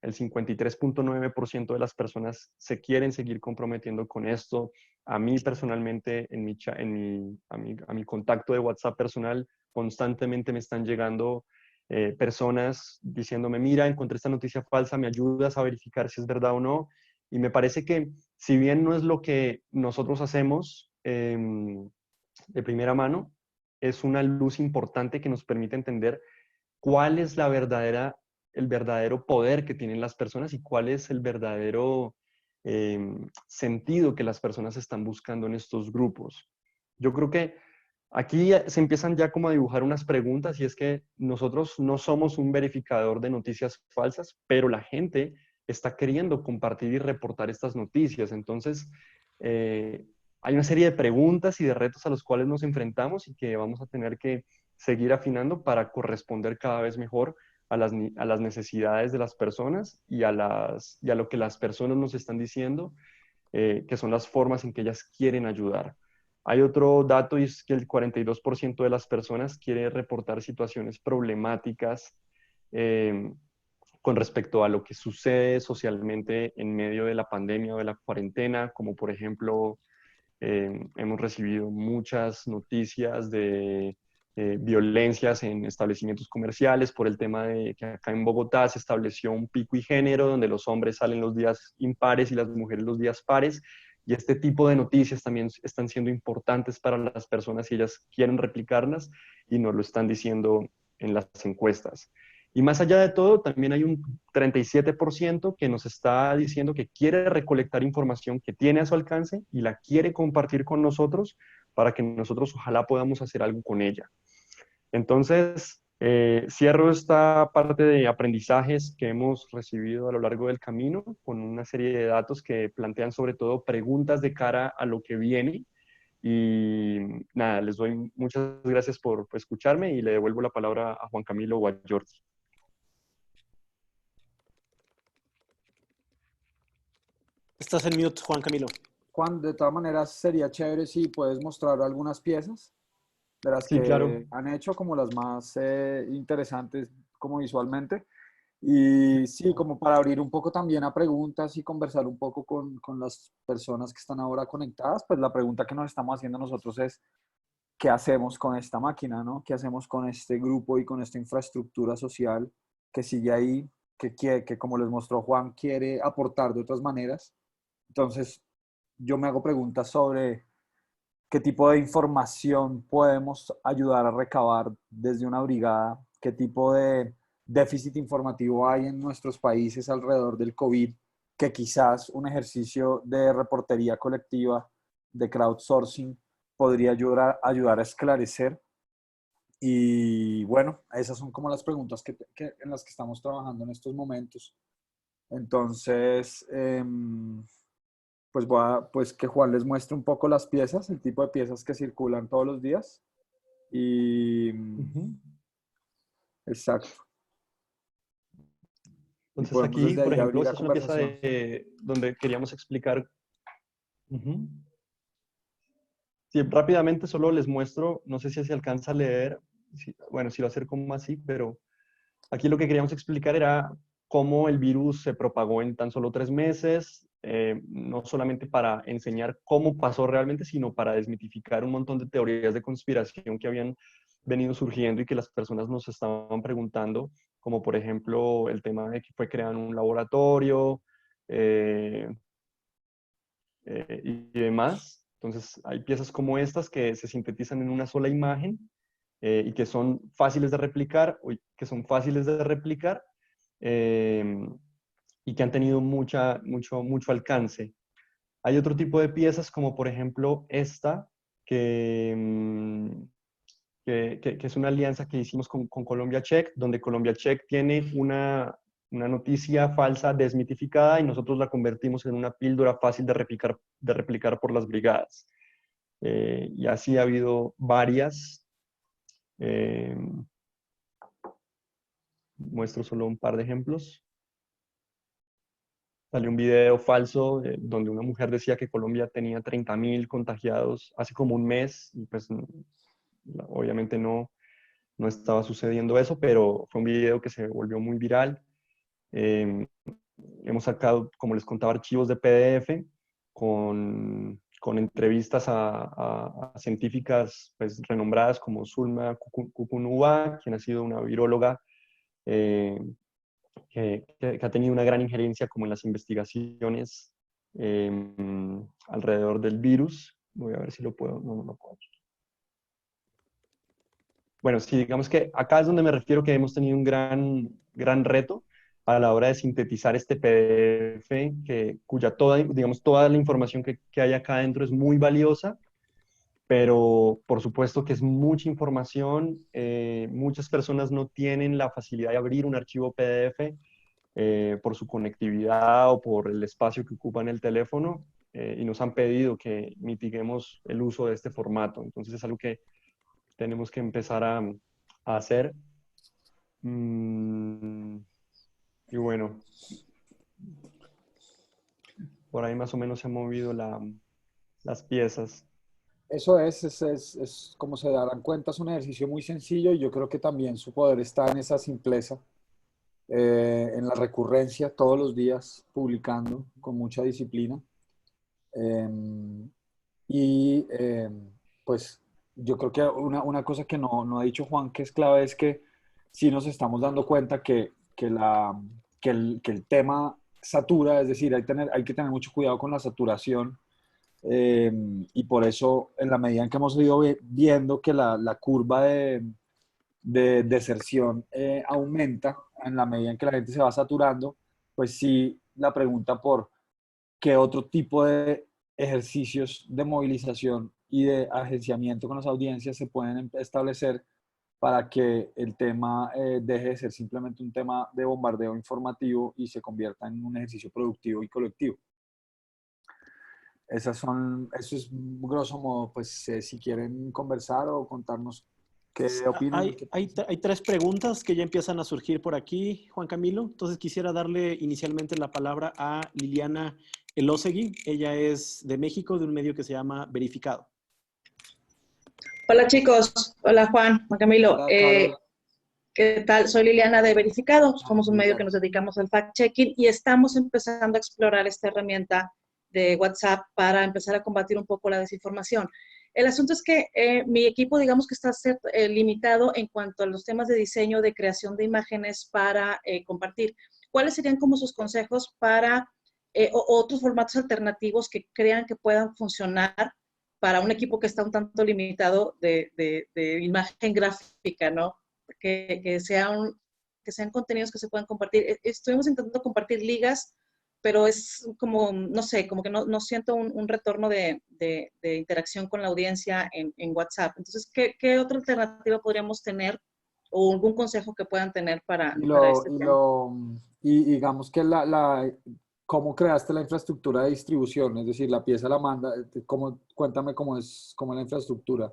el 53.9% de las personas se quieren seguir comprometiendo con esto. A mí personalmente, a mi contacto de WhatsApp personal, constantemente me están llegando personas diciéndome, mira, encontré esta noticia falsa, ¿me ayudas a verificar si es verdad o no? Y me parece que si bien no es lo que nosotros hacemos de primera mano, es una luz importante que nos permite entender cuál es el verdadero poder que tienen las personas y cuál es el verdadero sentido que las personas están buscando en estos grupos. Yo creo que aquí se empiezan ya como a dibujar unas preguntas y es que nosotros no somos un verificador de noticias falsas, pero la gente está queriendo compartir y reportar estas noticias. Entonces, hay una serie de preguntas y de retos a los cuales nos enfrentamos y que vamos a tener que seguir afinando para corresponder cada vez mejor a las necesidades de las personas y a lo que las personas nos están diciendo, que son las formas en que ellas quieren ayudar. Hay otro dato y es que el 42% de las personas quiere reportar situaciones problemáticas eh, con respecto a lo que sucede socialmente en medio de la pandemia o de la cuarentena, como por ejemplo hemos recibido muchas noticias de violencias en establecimientos comerciales por el tema de que acá en Bogotá se estableció un pico y género donde los hombres salen los días impares y las mujeres los días pares. Y este tipo de noticias también están siendo importantes para las personas si ellas quieren replicarlas y nos lo están diciendo en las encuestas. Y más allá de todo, también hay un 37% que nos está diciendo que quiere recolectar información que tiene a su alcance y la quiere compartir con nosotros para que nosotros ojalá podamos hacer algo con ella. Entonces, cierro esta parte de aprendizajes que hemos recibido a lo largo del camino con una serie de datos que plantean sobre todo preguntas de cara a lo que viene. Y nada, les doy muchas gracias por escucharme y le devuelvo la palabra a Juan Camilo o a Jordi. Estás en mute, Juan Camilo. Juan, de todas maneras, sería chévere si puedes mostrar algunas piezas de las Sí, claro. que han hecho, como las más interesantes como visualmente. Y sí, como para abrir un poco también a preguntas y conversar un poco con las personas que están ahora conectadas, pues la pregunta que nos estamos haciendo nosotros es, ¿qué hacemos con esta máquina, no? ¿Qué hacemos con este grupo y con esta infraestructura social que sigue ahí, que como les mostró Juan, quiere aportar de otras maneras? Entonces, yo me hago preguntas sobre qué tipo de información podemos ayudar a recabar desde una brigada, qué tipo de déficit informativo hay en nuestros países alrededor del COVID, que quizás un ejercicio de reportería colectiva, de crowdsourcing, podría ayudar a esclarecer. Y bueno, esas son como las preguntas en las que estamos trabajando en estos momentos. Entonces, pues que Juan les muestre un poco las piezas, el tipo de piezas que circulan todos los días. Y exacto. Y Entonces podemos aquí, desde por ahí ejemplo, abrir a esta es una pieza conversación. donde queríamos explicar. Sí, rápidamente solo les muestro, no sé si se alcanza a leer, bueno, si lo acerco más así, pero aquí lo que queríamos explicar era cómo el virus se propagó en tan solo 3 meses, no solamente para enseñar cómo pasó realmente, sino para desmitificar un montón de teorías de conspiración que habían venido surgiendo y que las personas nos estaban preguntando, como por ejemplo el tema de que fue creado en un laboratorio y demás. Entonces hay piezas como estas que se sintetizan en una sola imagen y que son fáciles de replicar, eh, y que han tenido mucho alcance. Hay otro tipo de piezas como por ejemplo esta, que, que es una alianza que hicimos con Colombia Check, donde Colombia Check tiene una noticia falsa desmitificada y nosotros la convertimos en una píldora fácil de replicar por las brigadas. Y así ha habido varias. Muestro solo un par de ejemplos. Salió un video falso donde una mujer decía que Colombia tenía 30.000 contagiados hace como un mes, y pues obviamente no estaba sucediendo eso, pero fue un video que se volvió muy viral. Hemos sacado, como les contaba, archivos de PDF con entrevistas a científicas pues, renombradas como Zulma Kukunuba, quien ha sido una viróloga que ha tenido una gran injerencia como en las investigaciones alrededor del virus. Voy a ver si lo puedo, no lo puedo. Bueno, sí, digamos que acá es donde me refiero que hemos tenido un gran reto a la hora de sintetizar este PDF, cuya toda la información que hay acá adentro es muy valiosa, pero por supuesto que es mucha información. Muchas personas no tienen la facilidad de abrir un archivo PDF por su conectividad o por el espacio que ocupa en el teléfono, y nos han pedido que mitiguemos el uso de este formato. Entonces es algo que tenemos que empezar a hacer. Y bueno, por ahí más o menos se han movido las piezas. Eso es como se darán cuenta, es un ejercicio muy sencillo y yo creo que también su poder está en esa simpleza, en la recurrencia todos los días, publicando con mucha disciplina. Eh, pues yo creo que una cosa que no ha dicho Juan, que es clave, es que sí nos estamos dando cuenta que el tema satura, es decir, hay que tener mucho cuidado con la saturación. eh, y por eso, en la medida en que hemos ido viendo que la curva de deserción aumenta, en la medida en que la gente se va saturando, pues sí, la pregunta por qué otro tipo de ejercicios de movilización y de agenciamiento con las audiencias se pueden establecer para que el tema deje de ser simplemente un tema de bombardeo informativo y se convierta en un ejercicio productivo y colectivo. Eso es grosso modo, pues si quieren conversar o contarnos qué opinan. Hay tres preguntas que ya empiezan a surgir por aquí, Juan Camilo. Entonces quisiera darle inicialmente la palabra a Liliana Elósegui. Ella es de México, de un medio que se llama Verificado. Hola chicos, hola Juan Camilo. Hola, Carol. ¿Qué tal? Soy Liliana de Verificado. Somos un medio Liliana. que nos dedicamos al fact-checking y estamos empezando a explorar esta herramienta de WhatsApp para empezar a combatir un poco la desinformación. El asunto es que mi equipo, digamos que está limitado en cuanto a los temas de diseño, de creación de imágenes para compartir. ¿Cuáles serían como sus consejos para otros formatos alternativos que crean que puedan funcionar para un equipo que está un tanto limitado de imagen gráfica, ¿no? Que sean contenidos que se puedan compartir? Estuvimos intentando compartir ligas, pero es como, no sé, como que no siento un retorno de interacción con la audiencia en WhatsApp. Entonces, ¿qué otra alternativa podríamos tener o algún consejo que puedan tener para este tema? Y digamos que ¿cómo creaste la infraestructura de distribución? Es decir, la pieza la manda, cuéntame cómo es la infraestructura.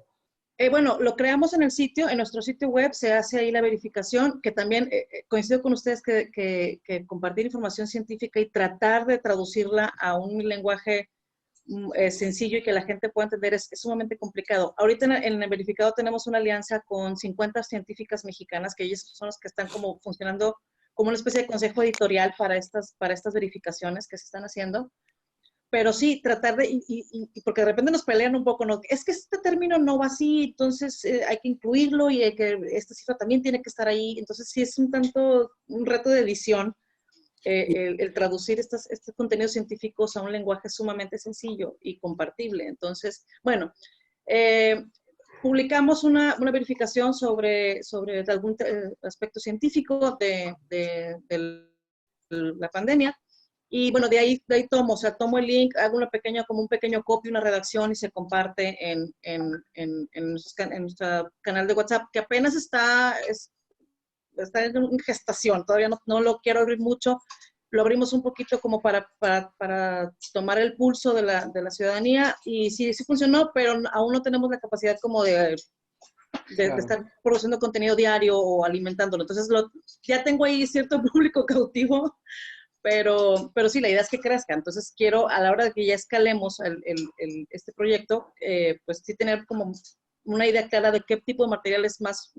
Bueno, lo creamos en el sitio, en nuestro sitio web, se hace ahí la verificación, que también coincido con ustedes que compartir información científica y tratar de traducirla a un lenguaje sencillo y que la gente pueda entender es sumamente complicado. Ahorita en el verificado tenemos una alianza con 50 científicas mexicanas, que ellas son las que están como funcionando como una especie de consejo editorial para estas verificaciones que se están haciendo. Pero sí, tratar porque de repente nos pelean un poco, ¿no? Es que este término no va así, entonces hay que incluirlo y que esta cifra también tiene que estar ahí. Entonces sí es un reto de edición el traducir estos contenidos científicos a un lenguaje sumamente sencillo y compartible. Entonces, bueno, publicamos una verificación sobre algún aspecto científico de la pandemia. Y bueno, de ahí tomo el link, hago como un pequeño copy, una redacción y se comparte en nuestro canal de WhatsApp, que apenas está está en gestación, todavía no lo quiero abrir mucho. Lo abrimos un poquito como para tomar el pulso de la ciudadanía y sí funcionó, pero aún no tenemos la capacidad como de Claro. estar produciendo contenido diario o alimentándolo. Entonces, ya tengo ahí cierto público cautivo, pero sí, la idea es que crezca. Entonces, quiero, a la hora de que ya escalemos este proyecto, pues sí tener como una idea clara de qué tipo de material es más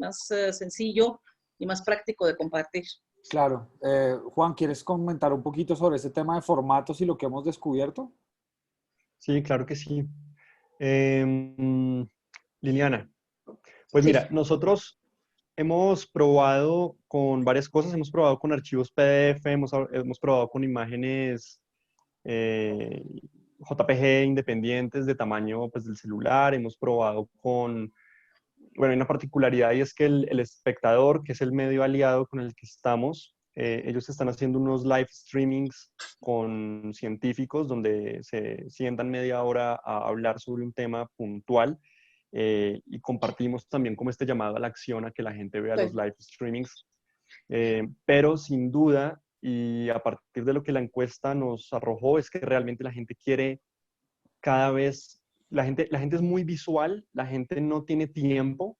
sencillo y más práctico de compartir. Claro. Juan, ¿quieres comentar un poquito sobre este tema de formatos y lo que hemos descubierto? Sí, claro que sí. Liliana, pues Sí. mira, nosotros hemos probado con varias cosas, hemos probado con archivos PDF, hemos probado con imágenes eh, JPG independientes de tamaño pues, del celular, hemos probado con, bueno, hay una particularidad y es que el espectador, que es el medio aliado con el que estamos, ellos están haciendo unos live streamings con científicos donde se sientan media hora a hablar sobre un tema puntual y compartimos también como este llamado a la acción a que la gente vea Sí. los live streamings. Pero sin duda, y a partir de lo que la encuesta nos arrojó, es que realmente la gente quiere cada vez, la gente es muy visual, la gente no tiene tiempo,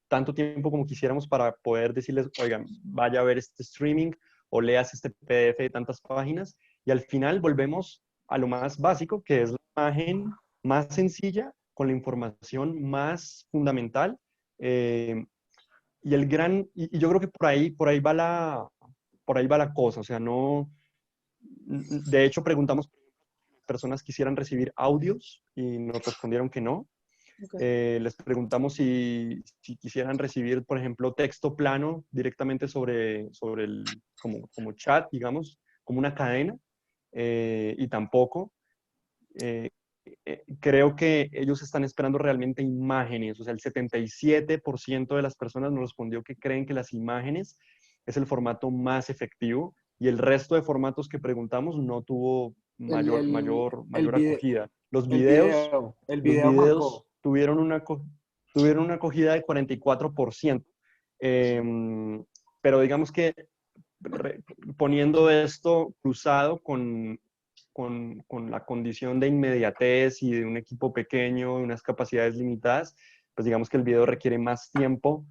tanto tiempo como quisiéramos para poder decirles, oigan, vaya a ver este streaming o leas este PDF de tantas páginas, y al final volvemos a lo más básico, que es la imagen más sencilla, con la información más fundamental, y y yo creo que por ahí va la cosa, o sea, no, de hecho preguntamos si personas quisieran recibir audios y nos respondieron que no. Okay. Les preguntamos si quisieran recibir, por ejemplo, texto plano directamente sobre como chat, digamos, como una cadena, y tampoco. Eh, Creo que ellos están esperando realmente imágenes, o sea, el 77% de las personas nos respondió que creen que las imágenes es el formato más efectivo y el resto de formatos que preguntamos no tuvo El, el, el, mayor vide- acogida. el Los video videos marcó. tuvieron una acogida de 44%. Pero digamos que poniendo esto cruzado con la condición de inmediatez y de un equipo pequeño, de unas capacidades limitadas, pues digamos que el video requiere más tiempo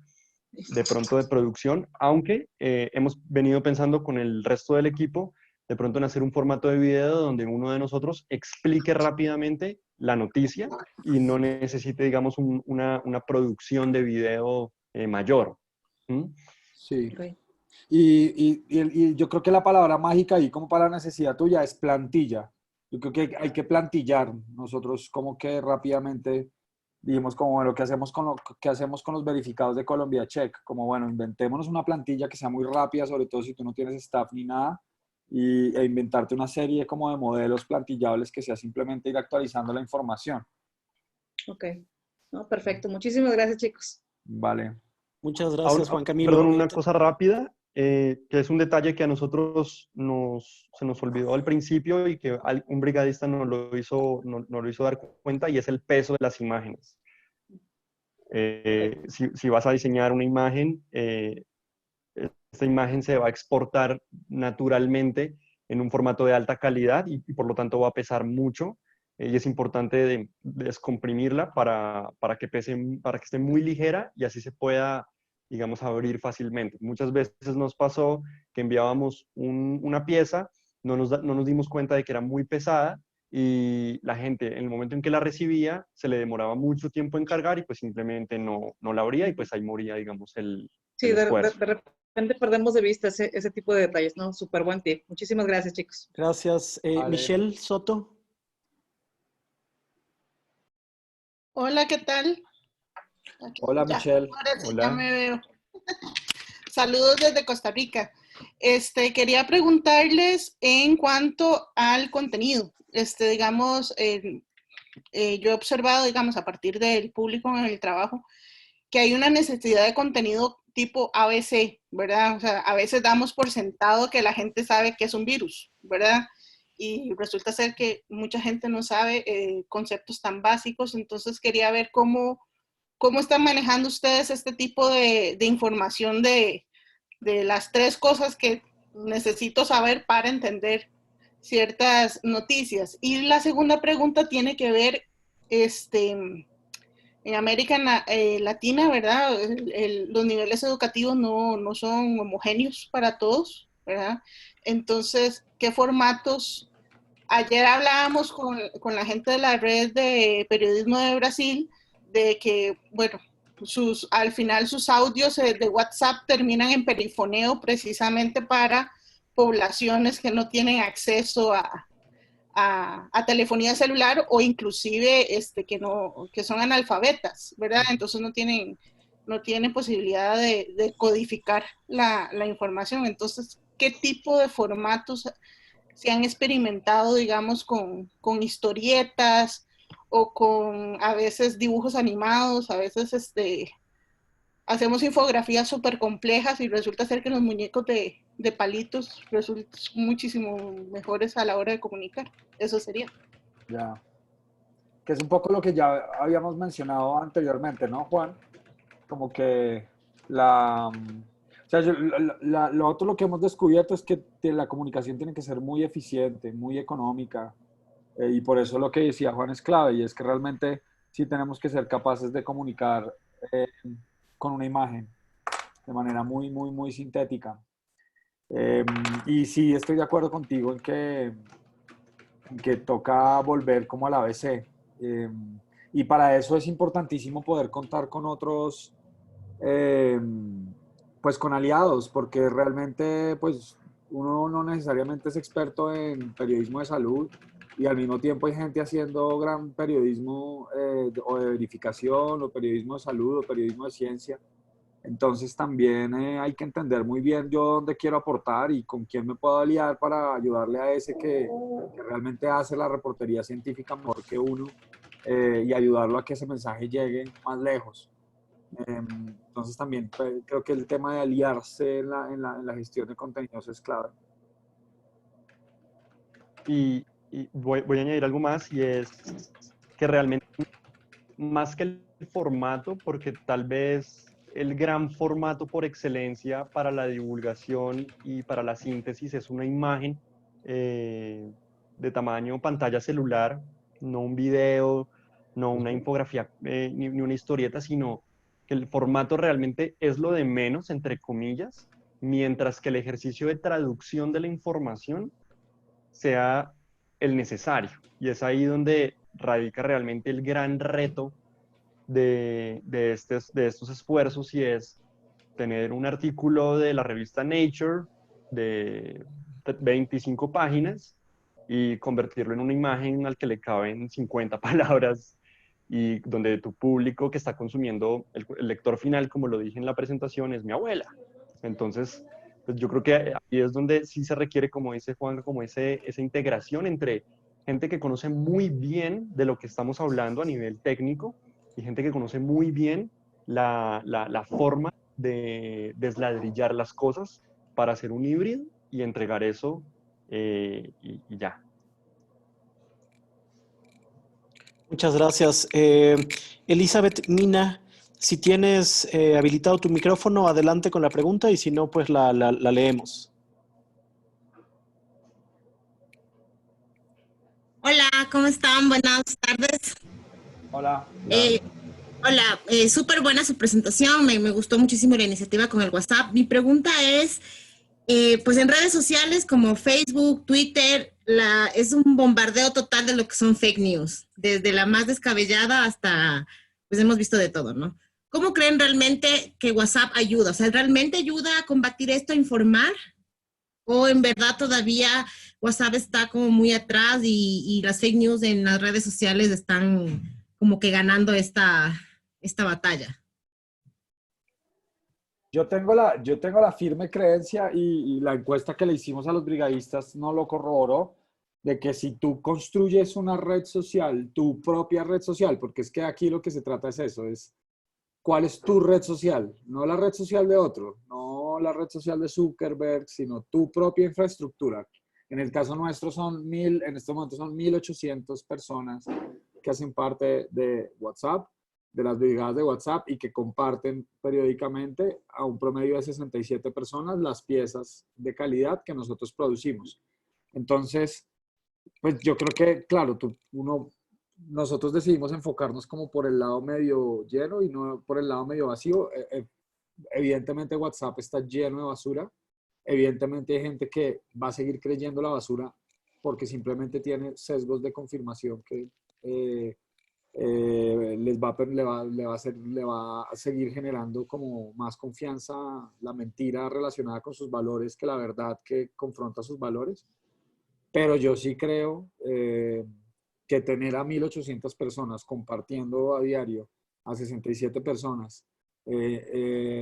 de pronto de producción, aunque hemos venido pensando con el resto del equipo de pronto en hacer un formato de video donde uno de nosotros explique rápidamente la noticia y no necesite, digamos, una producción de video mayor. ¿Mm? Sí. Okay. Y yo creo que la palabra mágica ahí como para la necesidad tuya es plantilla. Yo creo que hay que plantillar. Nosotros como que rápidamente dijimos como bueno, ¿qué hacemos con los verificados de Colombia Check? Como bueno, inventémonos una plantilla que sea muy rápida, sobre todo si tú no tienes staff ni nada, e inventarte una serie como de modelos plantillables que sea simplemente ir actualizando la información. Ok. No, perfecto. Muchísimas gracias, chicos. Vale. Muchas gracias, Juan Perdón, Camilo. una cosa rápida, que es un detalle que a nosotros se nos olvidó al principio y que un brigadista nos lo hizo dar cuenta, y es el peso de las imágenes. Si vas a diseñar una imagen, esta imagen se va a exportar naturalmente en un formato de alta calidad y por lo tanto va a pesar mucho, y es importante descomprimirla para que para que esté muy ligera y así se pueda, digamos, abrir fácilmente. Muchas veces nos pasó que enviábamos una pieza, no nos dimos cuenta de que era muy pesada y la gente en el momento en que la recibía se le demoraba mucho tiempo en cargar y pues simplemente no la abría y pues ahí moría, digamos, Sí, el esfuerzo. de repente perdemos de vista ese tipo de detalles, ¿no? Súper buen tip. Muchísimas gracias, chicos. Gracias. Vale. Michelle Soto. Hola, ¿qué tal? Aquí, Hola, ya, Michelle. ahora sí, ya Hola. me veo. Saludos desde Costa Rica. Quería preguntarles en cuanto al contenido. Digamos, yo he observado, digamos, a partir del público en el trabajo, que hay una necesidad de contenido tipo ABC, ¿verdad? O sea, a veces damos por sentado que la gente sabe que es un virus, ¿verdad? Y resulta ser que mucha gente no sabe conceptos tan básicos, entonces quería ver cómo ¿cómo están manejando ustedes este tipo de información de las 3 cosas que necesito saber para entender ciertas noticias? Y la segunda pregunta tiene que ver, en América Latina, ¿verdad? Los niveles educativos no son homogéneos para todos, ¿verdad? Entonces, ¿qué formatos? Ayer hablábamos con la gente de la red de periodismo de Brasil de que, bueno, al final sus audios de WhatsApp terminan en perifoneo precisamente para poblaciones que no tienen acceso a telefonía celular o inclusive que son analfabetas, ¿verdad? Entonces no tienen posibilidad de codificar la información. Entonces, ¿qué tipo de formatos se han experimentado, digamos, con historietas o con a veces dibujos animados? A veces hacemos infografías súper complejas y resulta ser que los muñecos de palitos resultan muchísimo mejores a la hora de comunicar. Eso sería. Ya. Que es un poco lo que ya habíamos mencionado anteriormente, ¿no, Juan? Como que o sea, lo otro lo que hemos descubierto es que la comunicación tiene que ser muy eficiente, muy económica, y por eso lo que decía Juan es clave, y es que realmente sí tenemos que ser capaces de comunicar eh, con una imagen de manera muy, muy, muy sintética. Y sí, estoy de acuerdo contigo en que toca volver como al ABC. Y para eso es importantísimo poder contar con otros, eh, pues con aliados, porque realmente pues uno no necesariamente es experto en periodismo de salud y al mismo tiempo hay gente haciendo gran periodismo o de verificación o periodismo de salud o periodismo de ciencia. Entonces también hay que entender muy bien yo dónde quiero aportar y con quién me puedo aliar para ayudarle a ese que realmente hace la reportería científica mejor que uno, y ayudarlo a que ese mensaje llegue más lejos. Entonces también pues, creo que el tema de aliarse en la gestión de contenidos es clave. Y voy a añadir algo más y es que realmente más que el formato, porque tal vez el gran formato por excelencia para la divulgación y para la síntesis es una imagen de tamaño pantalla celular, no un video, no una infografía ni una historieta, sino que el formato realmente es lo de menos, entre comillas, mientras que el ejercicio de traducción de la información sea el necesario. Y es ahí donde radica realmente el gran reto de estos esfuerzos, y es tener un artículo de la revista Nature de 25 páginas y convertirlo en una imagen al que le caben 50 palabras, y donde tu público que está consumiendo, el lector final, como lo dije en la presentación, es mi abuela. Entonces, pues yo creo que ahí es donde sí se requiere, como dice Juan, como esa integración entre gente que conoce muy bien de lo que estamos hablando a nivel técnico y gente que conoce muy bien la forma de desladrillar las cosas para hacer un híbrido y entregar eso, y ya. Muchas gracias. Elizabeth Mina, si tienes habilitado tu micrófono, adelante con la pregunta y si no, pues la leemos. Hola, ¿cómo están? Buenas tardes. Hola. Hola, súper buena su presentación, me gustó muchísimo la iniciativa con el WhatsApp. Mi pregunta es, pues en redes sociales como Facebook, Twitter, es un bombardeo total de lo que son fake news, desde la más descabellada hasta, pues hemos visto de todo, ¿no? ¿Cómo creen realmente que WhatsApp ayuda? O sea, ¿realmente ayuda a combatir esto, a informar? ¿O en verdad todavía WhatsApp está como muy atrás y las fake news en las redes sociales están como que ganando esta batalla? Yo tengo la firme creencia y la encuesta que le hicimos a los brigadistas no lo corroboró, de que si tú construyes una red social, tu propia red social, porque es que aquí lo que se trata es eso, es cuál es tu red social, no la red social de otro, no la red social de Zuckerberg, sino tu propia infraestructura. En el caso nuestro en este momento son 1.800 personas que hacen parte de WhatsApp. de las brigadas de WhatsApp y que comparten periódicamente a un promedio de 67 personas las piezas de calidad que nosotros producimos. Entonces, pues yo creo que, claro, nosotros decidimos enfocarnos como por el lado medio lleno y no por el lado medio vacío. Evidentemente WhatsApp está lleno de basura. Evidentemente hay gente que va a seguir creyendo la basura porque simplemente tiene sesgos de confirmación que le va a seguir generando como más confianza la mentira relacionada con sus valores que la verdad que confronta sus valores. Pero yo sí creo que tener a 1.800 personas compartiendo a diario, a 67 personas,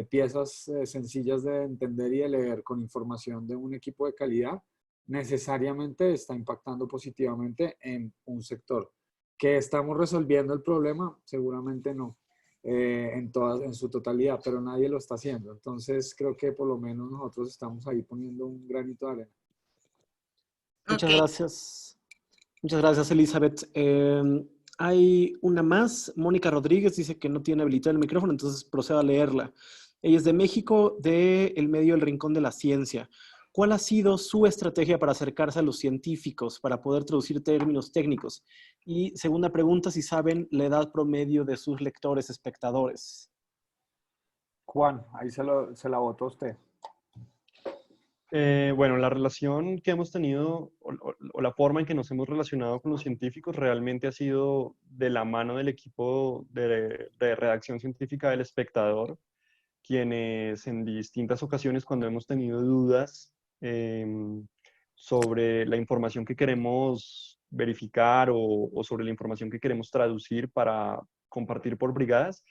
piezas sencillas de entender y de leer con información de un equipo de calidad, necesariamente está impactando positivamente en un sector. ¿Que estamos resolviendo el problema? Seguramente no, en su totalidad, pero nadie lo está haciendo. Entonces creo que por lo menos nosotros estamos ahí poniendo un granito de arena. Muchas Ok. gracias. Muchas gracias, Elizabeth. Hay una más. Mónica Rodríguez dice que no tiene habilitado el micrófono, entonces procedo a leerla. Ella es de México, del medio El Rincón de la Ciencia. ¿Cuál ha sido su estrategia para acercarse a los científicos, para poder traducir términos técnicos? Y segunda pregunta, si saben la edad promedio de sus lectores, espectadores. Juan, ahí se la votó usted. Bueno, la relación que hemos tenido o la forma en que nos hemos relacionado con los científicos realmente ha sido de la mano del equipo de redacción científica del Espectador, quienes en distintas ocasiones cuando hemos tenido dudas sobre la información que queremos verificar o sobre la información que queremos traducir para compartir por brigadas,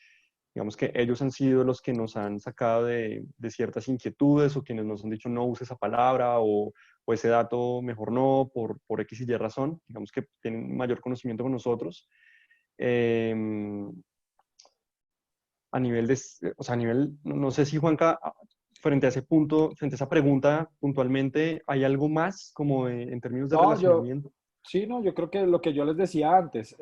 digamos que ellos han sido los que nos han sacado de ciertas inquietudes o quienes nos han dicho no use esa palabra o ese dato mejor no por X y Y razón. Digamos que tienen mayor conocimiento con nosotros. A nivel no sé si Juanca, frente a ese punto, frente a esa pregunta puntualmente, ¿hay algo más como en términos de No, relacionamiento? sí, no, yo creo que lo que yo les decía antes,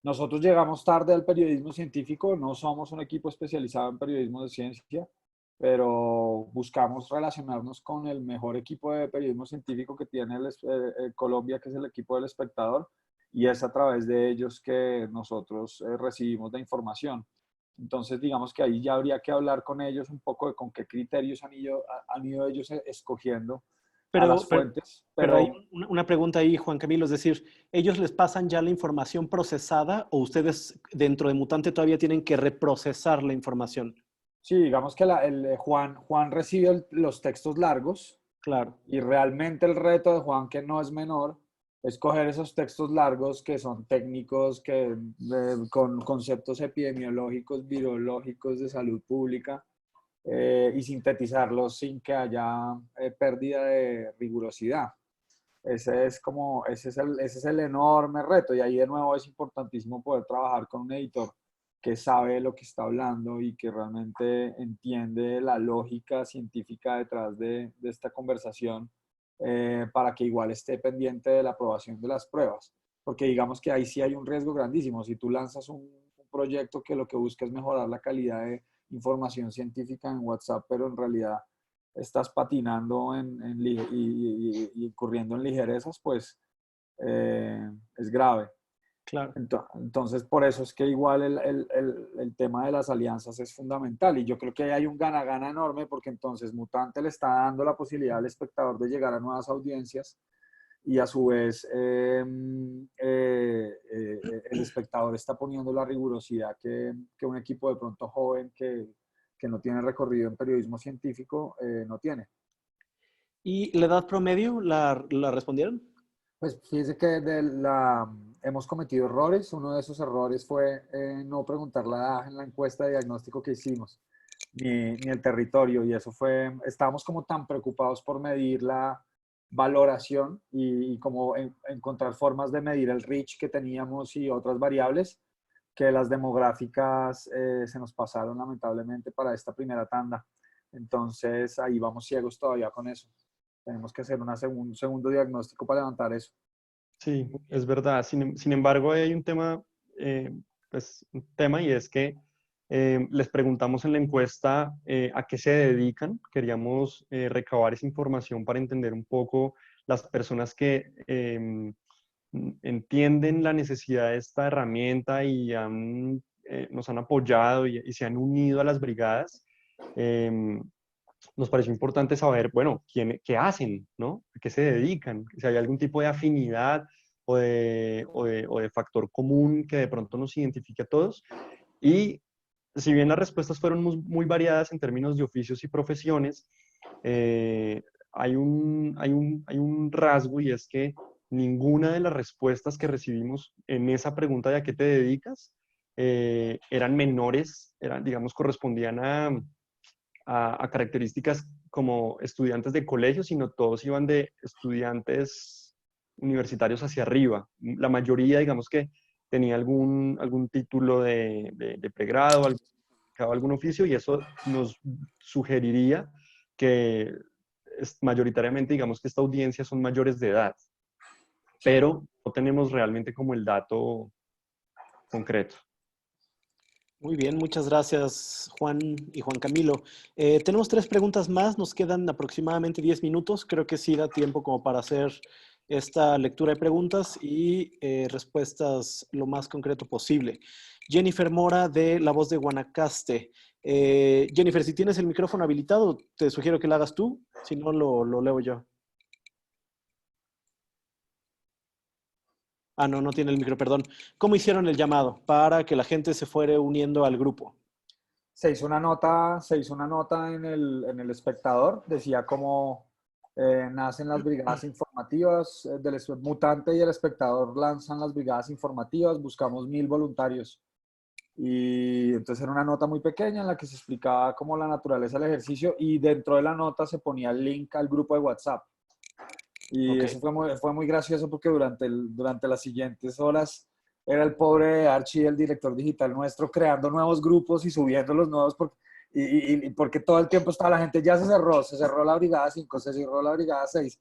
nosotros llegamos tarde al periodismo científico, no somos un equipo especializado en periodismo de ciencia, pero buscamos relacionarnos con el mejor equipo de periodismo científico que tiene Colombia, que es el equipo del Espectador, y es a través de ellos que nosotros recibimos la información. Entonces, digamos que ahí ya habría que hablar con ellos un poco de con qué criterios han ido ellos escogiendo a las fuentes. Pero hay una pregunta ahí, Juan Camilo, es decir, ¿ellos les pasan ya la información procesada o ustedes dentro de Mutante todavía tienen que reprocesar la información? Sí, digamos que Juan recibe los textos largos. Claro. Y realmente el reto de Juan, que no es menor, es coger esos textos largos que son técnicos, con conceptos epidemiológicos, virológicos, de salud pública, y sintetizarlos sin que haya pérdida de rigurosidad. Ese es el enorme reto, y ahí de nuevo es importantísimo poder trabajar con un editor que sabe lo que está hablando y que realmente entiende la lógica científica detrás de esta conversación, para que igual esté pendiente de la aprobación de las pruebas. Porque digamos que ahí sí hay un riesgo grandísimo. Si tú lanzas un proyecto que lo que busca es mejorar la calidad de información científica en WhatsApp, pero en realidad estás patinando y incurriendo en ligerezas, pues es grave. Claro. Entonces, por eso es que igual el tema de las alianzas es fundamental, y yo creo que hay un gana-gana enorme, porque entonces Mutante le está dando la posibilidad al espectador de llegar a nuevas audiencias, y a su vez el espectador está poniendo la rigurosidad que un equipo de pronto joven que no tiene recorrido en periodismo científico no tiene. ¿Y la edad promedio la respondieron? Pues fíjese que hemos cometido errores. Uno de esos errores fue no preguntar la edad en la encuesta de diagnóstico que hicimos, ni el territorio, y eso estábamos como tan preocupados por medir la valoración y como encontrar formas de medir el reach que teníamos y otras variables, que las demográficas se nos pasaron lamentablemente para esta primera tanda. Entonces ahí vamos ciegos todavía con eso. Tenemos que hacer un segundo diagnóstico para levantar eso. Sí, es verdad. Sin embargo, hay un tema pues, un tema, y es que les preguntamos en la encuesta a qué se dedican. Queríamos recabar esa información para entender un poco las personas que entienden la necesidad de esta herramienta y nos han apoyado y se han unido a las brigadas. Nos pareció importante saber, bueno, qué hacen, ¿no? ¿A qué se dedican? Si hay algún tipo de afinidad o de factor común que de pronto nos identifique a todos. Y si bien las respuestas fueron muy variadas en términos de oficios y profesiones, hay un rasgo, y es que ninguna de las respuestas que recibimos en esa pregunta de a qué te dedicas eran menores, digamos, correspondían a características como estudiantes de colegio, sino todos iban de estudiantes universitarios hacia arriba. La mayoría, digamos, que tenía algún título de pregrado, algún oficio, y eso nos sugeriría que mayoritariamente, digamos, que esta audiencia son mayores de edad, pero no tenemos realmente como el dato concreto. Muy bien, muchas gracias Juan y Juan Camilo. Tenemos 3 preguntas más, nos quedan aproximadamente 10 minutos. Creo que sí da tiempo como para hacer esta lectura de preguntas y respuestas lo más concreto posible. Jennifer Mora de La Voz de Guanacaste. Jennifer, si tienes el micrófono habilitado, te sugiero que lo hagas tú, si no lo leo yo. Ah, no, no tiene el micro, perdón. ¿Cómo hicieron el llamado para que la gente se fuera uniendo al grupo? Se hizo una nota en el Espectador, decía cómo nacen las brigadas informativas, del Mutante y el Espectador lanzan las brigadas informativas, buscamos 1000 voluntarios. Y entonces era una nota muy pequeña en la que se explicaba como la naturaleza del ejercicio, y dentro de la nota se ponía el link al grupo de WhatsApp. Y eso fue muy gracioso porque durante las siguientes horas era el pobre Archie, el director digital nuestro, creando nuevos grupos y subiendo los nuevos, porque todo el tiempo estaba la gente, ya se cerró la brigada 5, se cerró la brigada 6,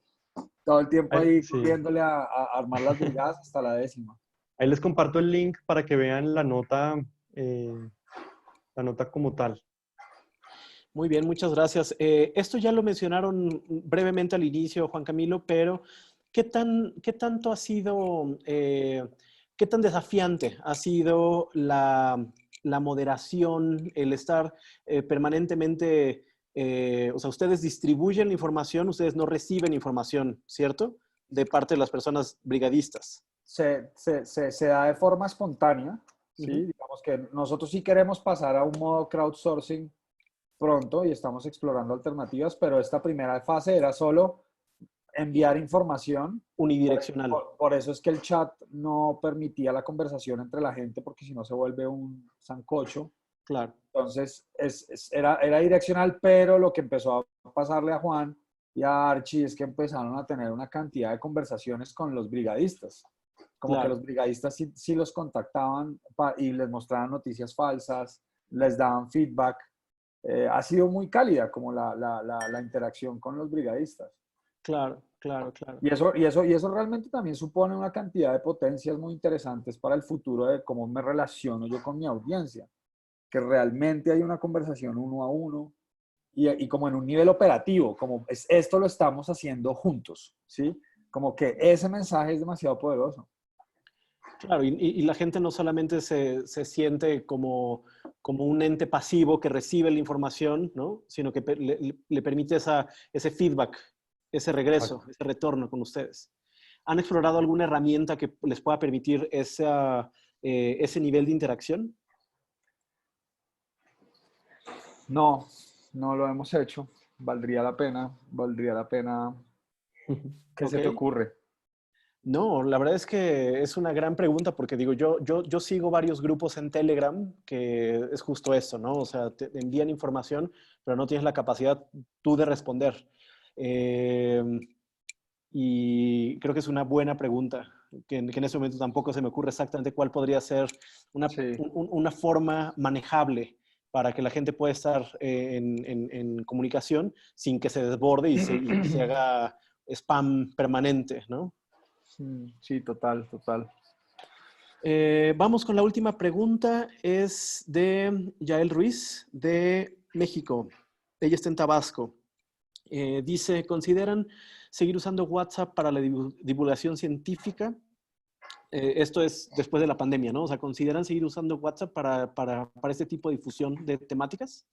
todo el tiempo ahí Sí. corriéndole a armar las brigadas hasta la 10ª. Ahí les comparto el link para que vean la nota como tal. Muy bien, muchas gracias. Esto ya lo mencionaron brevemente al inicio, Juan Camilo, pero ¿qué tanto ha sido, qué tan desafiante ha sido la moderación, el estar permanentemente, o sea, ustedes distribuyen información, ustedes no reciben información, ¿cierto? De parte de las personas brigadistas. Se da de forma espontánea, ¿sí? Digamos que nosotros sí queremos pasar a un modo crowdsourcing pronto y estamos explorando alternativas, pero esta primera fase era solo enviar información unidireccional. Por eso es que el chat no permitía la conversación entre la gente, porque si no se vuelve un sancocho. Claro. Entonces era direccional, pero lo que empezó a pasarle a Juan y a Archie es que empezaron a tener una cantidad de conversaciones con los brigadistas. Como claro, que los brigadistas sí los contactaban y les mostraban noticias falsas, les daban feedback. Ha sido muy cálida como la interacción con los brigadistas. Claro, claro, claro. Y eso realmente también supone una cantidad de potencias muy interesantes para el futuro de cómo me relaciono yo con mi audiencia. Que realmente hay una conversación uno a uno y como en un nivel operativo, como esto lo estamos haciendo juntos, ¿sí? Como que ese mensaje es demasiado poderoso. Claro, y la gente no solamente se siente como un ente pasivo que recibe la información, ¿no? Sino que le permite ese feedback, ese regreso, ese retorno con ustedes. ¿Han explorado alguna herramienta que les pueda permitir ese nivel de interacción? No lo hemos hecho. Valdría la pena. ¿Qué se te ocurre? No, la verdad es que es una gran pregunta porque digo, yo sigo varios grupos en Telegram que es justo eso, ¿no? O sea, te envían información, pero no tienes la capacidad tú de responder. Y creo que es una buena pregunta, que en ese momento tampoco se me ocurre exactamente cuál podría ser una forma manejable para que la gente pueda estar en comunicación sin que se desborde y se haga spam permanente, ¿no? Sí, total. Vamos con la última pregunta. Es de Yael Ruiz, de México. Ella está en Tabasco. Dice, ¿consideran seguir usando WhatsApp para la divulgación científica? Esto es después de la pandemia, ¿no? O sea, ¿consideran seguir usando WhatsApp para este tipo de difusión de temáticas?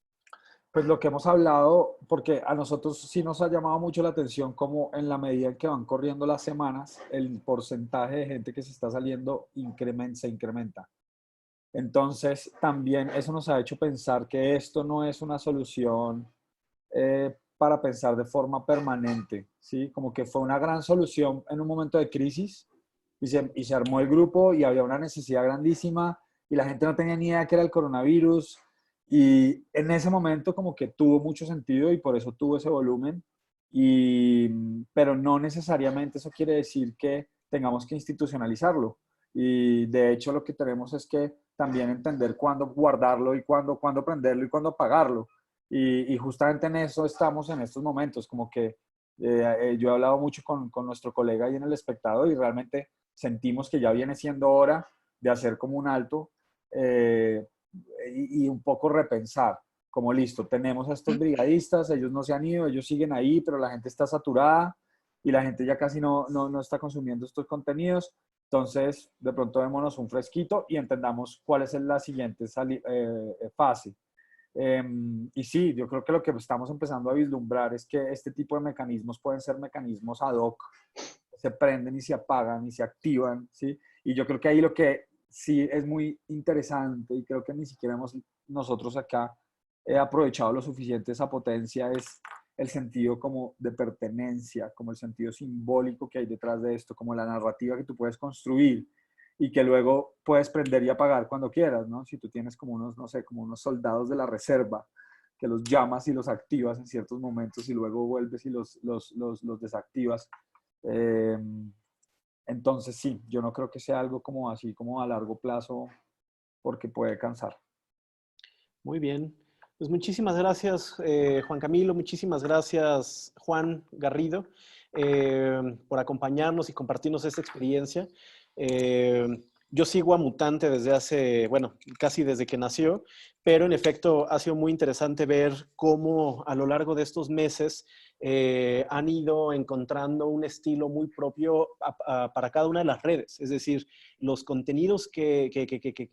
Pues lo que hemos hablado, porque a nosotros sí nos ha llamado mucho la atención como en la medida en que van corriendo las semanas, el porcentaje de gente que se está saliendo se incrementa. Entonces, también eso nos ha hecho pensar que esto no es una solución para pensar de forma permanente, ¿sí? Como que fue una gran solución en un momento de crisis y se armó el grupo y había una necesidad grandísima y la gente no tenía ni idea que era el coronavirus. Y en ese momento como que tuvo mucho sentido y por eso tuvo ese volumen, pero no necesariamente eso quiere decir que tengamos que institucionalizarlo. Y de hecho lo que tenemos es que también entender cuándo guardarlo y cuándo prenderlo y cuándo apagarlo. Y justamente en eso estamos en estos momentos, como que yo he hablado mucho con nuestro colega ahí en El Espectador y realmente sentimos que ya viene siendo hora de hacer como un alto. Y un poco repensar, como listo, tenemos a estos brigadistas, ellos no se han ido, ellos siguen ahí, pero la gente está saturada y la gente ya casi no está consumiendo estos contenidos. Entonces, de pronto démonos un fresquito y entendamos cuál es la siguiente fase. Y sí, yo creo que lo que estamos empezando a vislumbrar es que este tipo de mecanismos pueden ser mecanismos ad hoc, se prenden y se apagan y se activan, ¿sí? Y yo creo que ahí lo que sí es muy interesante y creo que ni siquiera hemos nosotros acá aprovechado lo suficiente esa potencia es el sentido como de pertenencia, como el sentido simbólico que hay detrás de esto, como la narrativa que tú puedes construir y que luego puedes prender y apagar cuando quieras, ¿no? Si tú tienes como unos, no sé, como unos soldados de la reserva que los llamas y los activas en ciertos momentos y luego vuelves y los desactivas. Entonces sí, yo no creo que sea algo como así, como a largo plazo, porque puede cansar. Muy bien. Pues muchísimas gracias, Juan Camilo. Muchísimas gracias, Juan Garrido, por acompañarnos y compartirnos esta experiencia. Yo sigo a Mutante desde hace, bueno, casi desde que nació, pero en efecto ha sido muy interesante ver cómo a lo largo de estos meses han ido encontrando un estilo muy propio para cada una de las redes. Es decir, los contenidos que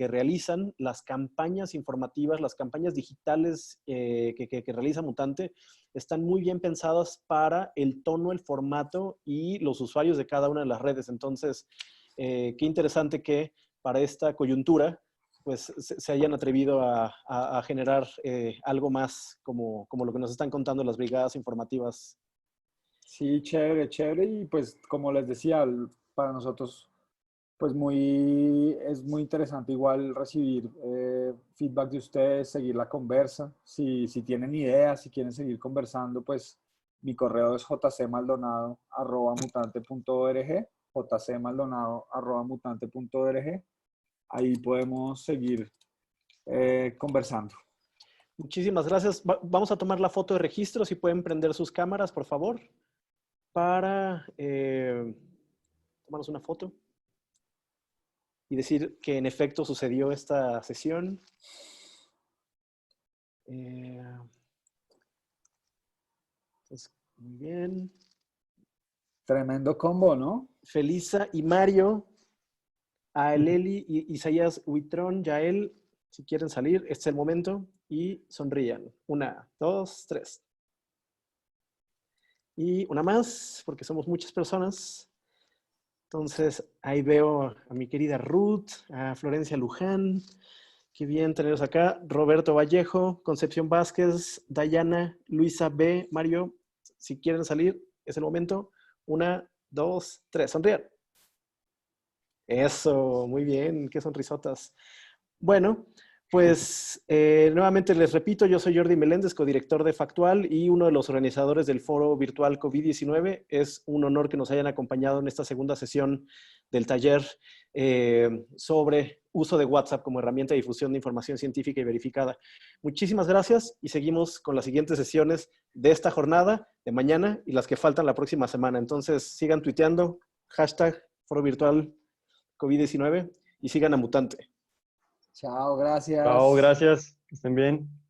realizan, las campañas informativas, las campañas digitales que realiza Mutante, están muy bien pensadas para el tono, el formato y los usuarios de cada una de las redes. Entonces, qué interesante que para esta coyuntura pues se hayan atrevido a generar algo más como lo que nos están contando las brigadas informativas. Sí, chévere, chévere. Y pues como les decía, para nosotros pues es muy interesante igual recibir feedback de ustedes, seguir la conversa. Si tienen ideas, si quieren seguir conversando, pues mi correo es jcmaldonado@mutante.org, jcmaldonado@mutante.org. Ahí podemos seguir conversando. Muchísimas gracias. Vamos a tomar la foto de registro, si pueden prender sus cámaras, por favor, para tomarnos una foto y decir que en efecto sucedió esta sesión. Entonces, muy bien. Tremendo combo, ¿no? Felisa y Mario, a Eleli y Isaías Huitrón, Yael, si quieren salir, este es el momento y sonrían. 1, 2, 3. Y una más, porque somos muchas personas. Entonces, ahí veo a mi querida Ruth, a Florencia Luján. Qué bien tenerlos acá. Roberto Vallejo, Concepción Vázquez, Dayana, Luisa B, Mario, si quieren salir, es el momento. 1, 2, 3. Sonrían. Eso, muy bien. Qué sonrisotas. Bueno, pues nuevamente les repito, yo soy Jordi Meléndez, codirector de Factual y uno de los organizadores del foro virtual COVID-19. Es un honor que nos hayan acompañado en esta segunda sesión del taller sobre uso de WhatsApp como herramienta de difusión de información científica y verificada. Muchísimas gracias y seguimos con las siguientes sesiones de esta jornada, de mañana y las que faltan la próxima semana. Entonces sigan tuiteando, hashtag foro virtual COVID-19 y sigan a Mutante. Chao, gracias. Chao, gracias. Que estén bien.